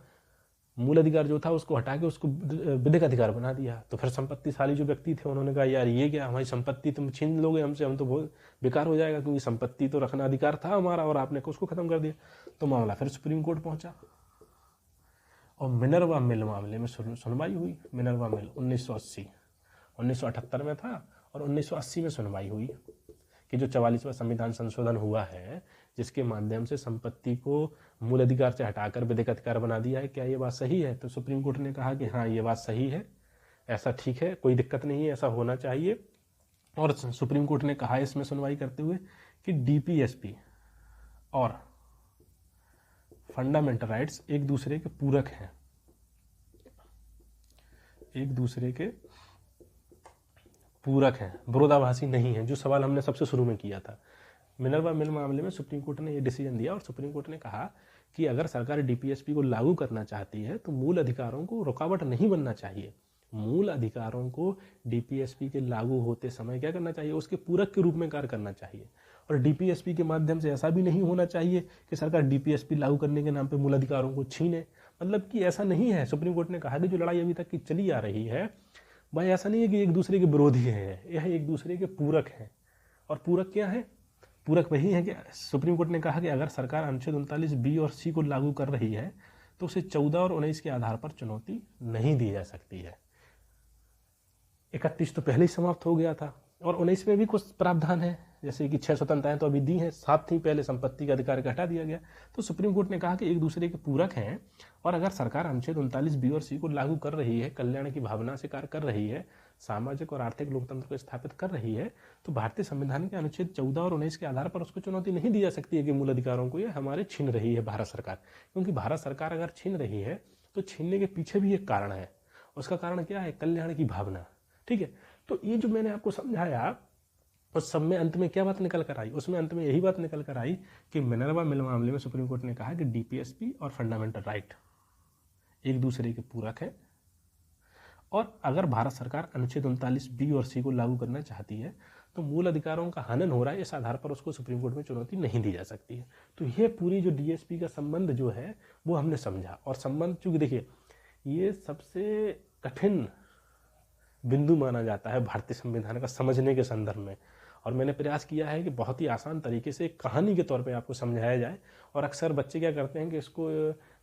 Speaker 1: मूल अधिकार जो था उसको हटा के उसको विधिक अधिकार बना दिया। तो फिर संपत्तिशाली जो व्यक्ति थे उन्होंने कहा यार ये क्या, हमारी संपत्ति तुम छीन लोगे हमसे, हम तो बहुत बेकार हो जाएगा, क्योंकि संपत्ति तो रखना अधिकार था हमारा और आपने उसको खत्म कर दिया। तो मामला फिर सुप्रीम कोर्ट पहुंचा और मिनर्वा मिल मामले में सुनवाई हुई। मिनर्वा मिल 1980, 1978 में था और 1980 में सुनवाई हुई कि जो 44वां संविधान संशोधन हुआ है जिसके माध्यम से संपत्ति को मूल अधिकार से हटाकर विधिक अधिकार बना दिया है, क्या ये बात सही है? तो सुप्रीम कोर्ट ने कहा कि हाँ ये बात सही है, ऐसा ठीक है, कोई दिक्कत नहीं है, ऐसा होना चाहिए। और सुप्रीम कोर्ट ने कहा इसमें सुनवाई करते हुए कि डीपीएसपी और फंडामेंटल राइट्स एक दूसरे के पूरक हैं, एक दूसरे के पूरक हैं, विरोधाभासी नहीं है, जो सवाल हमने सबसे शुरू में किया था। मिनर्वा मिल मामले में सुप्रीम कोर्ट ने ये डिसीजन दिया और सुप्रीम कोर्ट ने कहा कि अगर सरकार डीपीएसपी को लागू करना चाहती है तो मूल अधिकारों को रुकावट नहीं बनना चाहिए। मूल अधिकारों को डीपीएसपी के लागू होते समय क्या करना चाहिए? उसके पूरक के रूप में कार्य करना चाहिए। और डीपीएसपी के माध्यम से ऐसा भी नहीं होना चाहिए कि सरकार डीपीएसपी लागू करने के नाम पे मूल अधिकारों को छीने। मतलब कि ऐसा नहीं है। सुप्रीम कोर्ट ने कहा कि जो लड़ाई अभी तक की चली आ रही है भाई ऐसा नहीं है कि एक दूसरे के विरोधी हैं, यह एक दूसरे के पूरक हैं। और पूरक क्या है? पूरक वही है कि सुप्रीम कोर्ट ने कहा कि अगर सरकार अनुच्छेद 39 बी और सी को लागू कर रही है तो उसे 14 और 19 के आधार पर चुनौती नहीं दी जा सकती है। 31 तो पहले ही समाप्त हो गया था और 19 में भी कुछ प्रावधान है, जैसे कि 6 स्वतंत्रताएं तो अभी दी हैं, 7 थी पहले, संपत्ति का अधिकार का हटा दिया गया। तो सुप्रीम कोर्ट ने कहा कि एक दूसरे के पूरक हैं और अगर सरकार अनुच्छेद 39 बी और सी को लागू कर रही है, कल्याण की भावना से कार्य कर रही है, सामाजिक और आर्थिक लोकतंत्र को स्थापित कर रही है, तो भारतीय संविधान के अनुच्छेद 14 और 19 के आधार पर उसको चुनौती नहीं दी जा सकती है कि मूल अधिकारों को ये हमारे छीन रही है भारत सरकार। क्योंकि भारत सरकार अगर छीन रही है तो छीनने के पीछे भी एक कारण है। उसका कारण क्या है? कल्याण की भावना। ठीक है, तो ये जो मैंने आपको समझाया उस सब में अंत में क्या बात निकल कर आई? उसमें अंत में यही बात निकल कर आई कि मिनर्वा मिल मामले में सुप्रीम कोर्ट ने कहा कि डीपीएसपी और फंडामेंटल राइट एक दूसरे के पूरक है और अगर भारत सरकार अनुच्छेद 39 बी और सी को लागू करना चाहती है तो मूल अधिकारों का हनन हो रहा है, इस आधार पर उसको सुप्रीम कोर्ट में चुनौती नहीं दी जा सकती है। तो ये पूरी जो डीएसपी का संबंध जो है वो हमने समझा। और संबंध चूंकि देखिए ये सबसे कठिन बिंदु माना जाता है भारतीय संविधान का समझने के संदर्भ में, और मैंने प्रयास किया है कि बहुत ही आसान तरीके से कहानी के तौर पे आपको समझाया जाए। और अक्सर बच्चे क्या करते हैं कि इसको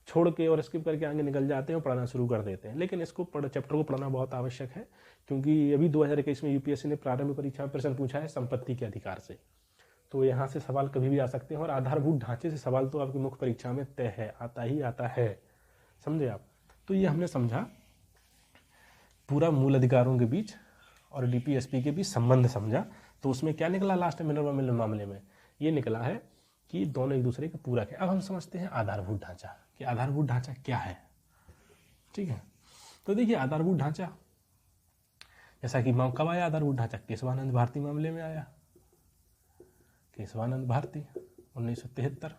Speaker 1: छोड़ के और स्किप करके आगे निकल जाते हैं और पढ़ना शुरू कर देते हैं, लेकिन इसको चैप्टर को पढ़ना बहुत आवश्यक है। क्योंकि अभी 2021 में यूपीएससी ने प्रारंभिक परीक्षा में प्रश्न पूछा है संपत्ति के अधिकार से, तो यहाँ से सवाल कभी भी आ सकते हैं। और आधारभूत ढांचे से सवाल तो आपकी मुख्य परीक्षा में तय है, आता ही आता है, समझे आप। तो ये हमने समझा, पूरा मूल अधिकारों के बीच और डीपीएसपी के बीच संबंध समझा। तो उसमें क्या निकला लास्ट में मिनर्वा मिल मामले में? ये निकला है कि दोनों एक दूसरे के पूरक है। अब हम समझते हैं आधारभूत ढांचा, कि आधारभूत ढांचा क्या है। ठीक है, तो देखिए आधारभूत ढांचा, जैसा कि कब आया आधारभूत ढांचा? केशवानंद भारती मामले में आया। केशवानंद भारती 1973।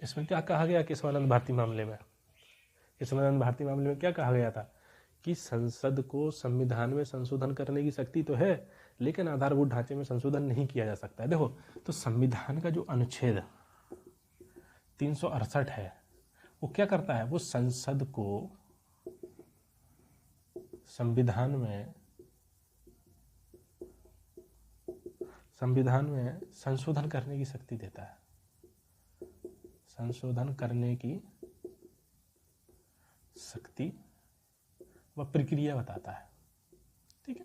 Speaker 1: इसमें क्या कहा गया? केशवानंद भारती मामले में, केशवानंद भारती मामले में क्या कहा गया था कि संसद को संविधान में संशोधन करने की शक्ति तो है, लेकिन आधारभूत ढांचे में संशोधन नहीं किया जा सकता है। देखो, तो संविधान का जो अनुच्छेद 368 है वो क्या करता है? वो संसद को संविधान में संशोधन करने की शक्ति देता है, संशोधन करने की शक्ति व प्रक्रिया बताता है। ठीक है,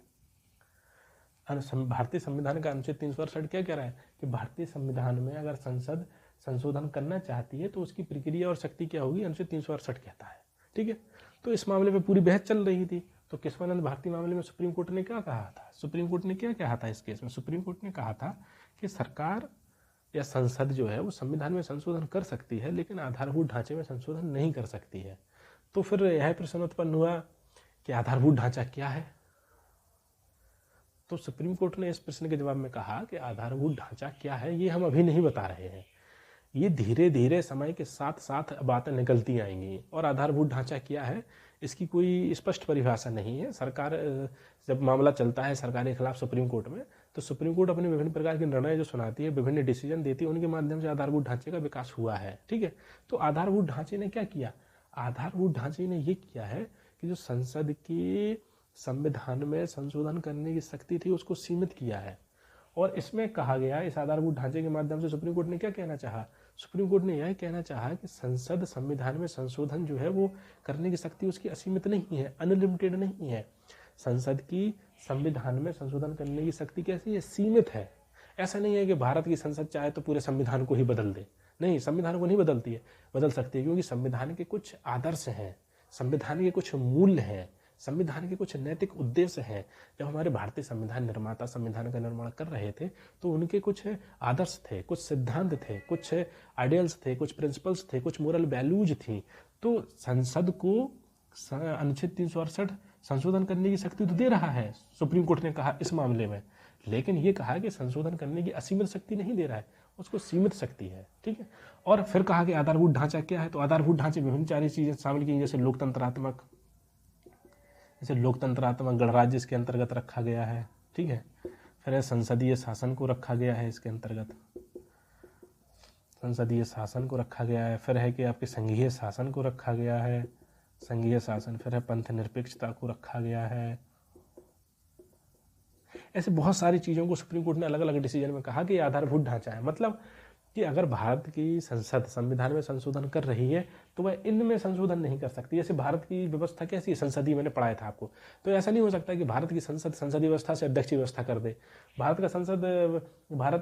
Speaker 1: भारतीय संविधान का अनुच्छेद 368 क्या कह रहा है कि भारतीय संविधान में अगर संसद संशोधन करना चाहती है तो उसकी प्रक्रिया और शक्ति क्या होगी? अनुच्छेद 368 कहता है। ठीक है, तो इस मामले में पूरी बहस चल रही थी। तो केशवानंद भारती मामले में सुप्रीम कोर्ट ने क्या कहा था? सुप्रीम कोर्ट ने क्या कहा था इस केस में? सुप्रीम कोर्ट ने कहा था कि सरकार या संसद जो है वो संविधान में संशोधन कर सकती है, लेकिन आधारभूत ढांचे में संशोधन नहीं कर सकती है। तो फिर यह प्रश्न उत्पन्न हुआ कि आधारभूत ढांचा क्या है? तो सुप्रीम कोर्ट ने इस प्रश्न के जवाब में कहा कि आधारभूत ढांचा क्या है ये हम अभी नहीं बता रहे हैं, ये धीरे धीरे समय के साथ साथ बातें निकलती आएंगी। और आधारभूत ढांचा क्या है इसकी कोई स्पष्ट परिभाषा नहीं है। सरकार जब मामला चलता है सरकार के खिलाफ सुप्रीम कोर्ट में, तो सुप्रीम कोर्ट अपने विभिन्न प्रकार के निर्णय जो सुनाती है, विभिन्न डिसीजन देती है, उनके माध्यम से आधारभूत ढांचे का विकास हुआ है। ठीक है, तो आधारभूत ढांचे ने क्या किया? आधारभूत ढांचे ने ये किया है कि जो संसद की संविधान में संशोधन करने की शक्ति थी उसको सीमित किया है। और इसमें कहा गया, इस आधारभूत ढांचे के माध्यम से सुप्रीम कोर्ट ने क्या कहना चाहा? सुप्रीम कोर्ट ने यह कहना चाहा कि संसद संविधान में संशोधन जो है वो करने की शक्ति उसकी असीमित नहीं है, अनलिमिटेड नहीं है। संसद की संविधान में संशोधन करने की शक्ति कैसी है? सीमित है। ऐसा नहीं है कि भारत की संसद चाहे तो पूरे संविधान को ही बदल दे, नहीं, संविधान को नहीं बदलती है, बदल सकती है, क्योंकि संविधान के कुछ आदर्श हैं, संविधान के कुछ मूल्य हैं, संविधान के कुछ नैतिक उद्देश्य हैं। जब हमारे भारतीय संविधान निर्माता संविधान का निर्माण कर रहे थे तो उनके कुछ आदर्श थे, कुछ सिद्धांत थे, कुछ आइडियल्स थे, कुछ प्रिंसिपल्स थे, कुछ मोरल वैल्यूज थी। तो संसद को अनुच्छेद 368 संशोधन करने की शक्ति तो दे रहा है, सुप्रीम कोर्ट ने कहा इस मामले में, लेकिन ये कहा कि संशोधन करने की असीमित शक्ति नहीं दे रहा है, उसको सीमित शक्ति है। ठीक है, और फिर कहा कि आधारभूत ढांचा क्या है? तो आधारभूत ढांचे विभिन्न सारी चीजें शामिल की, जैसे लोकतंत्रात्मक गणराज्य इसके अंतर्गत रखा गया है। ठीक है, फिर संसदीय शासन को रखा गया है, इसके अंतर्गत संसदीय शासन को रखा गया है। फिर है कि आपके संघीय शासन को रखा गया है, संघीय शासन। फिर है पंथ निरपेक्षता को रखा गया है। ऐसे बहुत सारी चीजों को सुप्रीम कोर्ट ने अलग अलग डिसीजन में कहा कि आधारभूत ढांचा है। मतलब कि अगर भारत की संसद संविधान में संशोधन कर रही है तो वह इनमें संशोधन नहीं कर सकती। जैसे भारत की व्यवस्था कैसी है, संसदीय, मैंने पढ़ाया था आपको, तो ऐसा नहीं हो सकता कि भारत की संसद संसदीय व्यवस्था से अध्यक्षीय व्यवस्था कर दे। भारत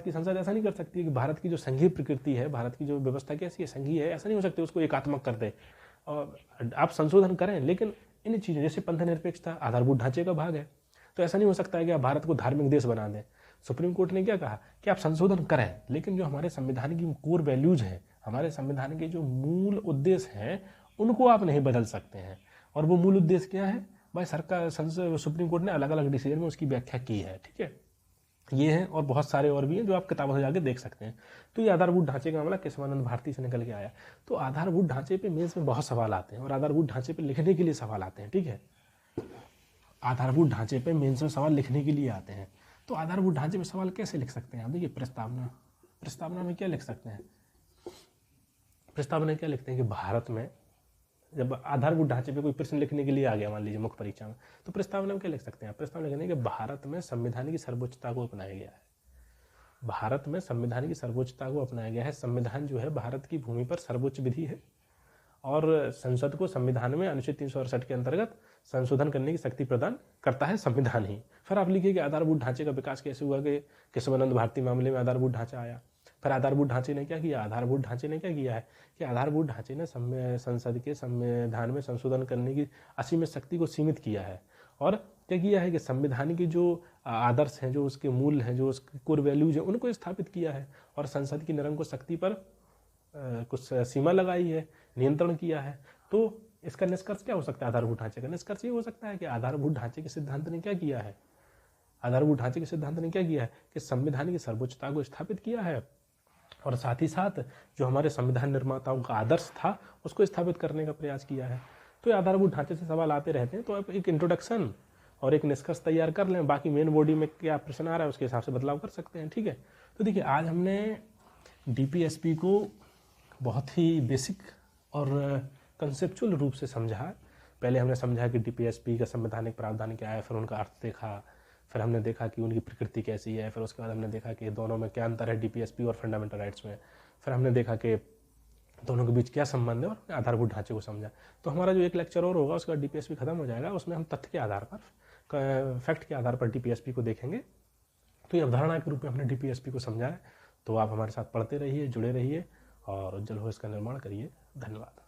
Speaker 1: की संसद ऐसा नहीं कर सकती है कि भारत की जो संघीय प्रकृति है, भारत की जो व्यवस्था कैसी है, संघीय है, ऐसा नहीं हो सकता उसको एकात्मक कर दे। और आप संशोधन करें, लेकिन इन चीज़ों जैसे पंथनिरपेक्षता आधारभूत ढांचे का भाग है, तो ऐसा नहीं हो सकता है कि आप भारत को धार्मिक देश बना दें। सुप्रीम कोर्ट ने क्या कहा कि आप संशोधन करें, लेकिन जो हमारे संविधान की कोर वैल्यूज हैं, हमारे संविधान के जो मूल उद्देश्य हैं, उनको आप नहीं बदल सकते हैं। और वो मूल उद्देश्य क्या है भाई, सरकार सुप्रीम कोर्ट ने अलग अलग डिसीजन में उसकी व्याख्या की है। ठीक है, ये हैं और बहुत सारे और भी हैं जो आप किताबों से जाके देख सकते हैं। तो ये आधारभूत ढांचे का मामला केशवानंद भारती से निकल के आया। तो आधारभूत ढांचे पे मेंस में बहुत सवाल आते हैं और आधारभूत ढांचे पे लिखने के लिए सवाल आते हैं। ठीक है, आधारभूत ढांचे पे मेंस में सवाल लिखने के लिए आते हैं। तो आधारभूत ढांचे में सवाल कैसे लिख सकते हैं आप? देखिए, प्रस्तावना में क्या लिख सकते हैं? प्रस्तावना में क्या लिखते हैं कि भारत में जब आधारभूत ढांचे पे कोई प्रश्न लिखने के लिए आ गया मान लीजिए मुख्य परीक्षा में, तो प्रस्तावना में क्या लिख सकते हैं? प्रस्तावना लिखने कि भारत में संविधान की सर्वोच्चता को अपनाया गया है। भारत में संविधान की सर्वोच्चता को अपनाया गया है। संविधान जो है भारत की भूमि पर सर्वोच्च विधि है और संसद को संविधान में अनुच्छेद 368 के अंतर्गत संशोधन करने की शक्ति प्रदान करता है संविधान ही। फिर आप लिखिए कि आधारभूत ढांचे का विकास कैसे हुआ कि केशवानंद भारती मामले में आधारभूत ढांचा आया। फिर आधारभूत ढांचे ने क्या किया? आधारभूत ढांचे ने क्या किया है कि आधारभूत ढांचे ने संसद के संविधान में संशोधन करने की असीमित शक्ति को सीमित किया है। और क्या किया है कि संविधान के जो आदर्श हैं, जो उसके मूल हैं, जो उसके कोर वैल्यूज हैं, उनको स्थापित किया है और संसद की निरंकुश शक्ति पर कुछ सीमा लगाई है, नियंत्रण किया है। तो इसका निष्कर्ष क्या हो सकता है? आधारभूत ढांचे का निष्कर्ष ये हो सकता है कि आधारभूत ढांचे के सिद्धांत ने क्या किया है? आधारभूत ढांचे के सिद्धांत ने क्या किया है कि संविधान की सर्वोच्चता को स्थापित किया है और साथ ही साथ जो हमारे संविधान निर्माताओं का आदर्श था उसको स्थापित करने का प्रयास किया है। तो ये आधारभूत ढांचे से सवाल आते रहते हैं। तो आप एक इंट्रोडक्शन और एक निष्कर्ष तैयार कर लें, बाकी मेन बॉडी में क्या प्रश्न आ रहा है उसके हिसाब से बदलाव कर सकते हैं। ठीक है, तो देखिए आज हमने डीपीएसपी को बहुत ही बेसिक और कंसेप्चुअल रूप से समझा। पहले हमने समझा कि डीपीएसपी का संवैधानिक प्रावधान क्या है, फिर उनका अर्थ देखा, फिर हमने देखा कि उनकी प्रकृति कैसी है, फिर उसके बाद हमने देखा कि दोनों में क्या अंतर है डीपीएसपी और फंडामेंटल राइट्स में, फिर हमने देखा कि दोनों के बीच क्या संबंध है और आधारभूत ढांचे को समझा। तो हमारा जो एक लेक्चर और होगा उसके बाद डीपीएसपी खत्म हो जाएगा, उसमें हम तथ्य के आधार पर, फैक्ट के आधार पर डीपीएसपी को देखेंगे। तो ये अवधारणा के रूप में हमने डीपीएसपी को समझा है। तो आप हमारे साथ पढ़ते रहिए, जुड़े रहिए और उज्जवल भविष्य का निर्माण करिए। धन्यवाद।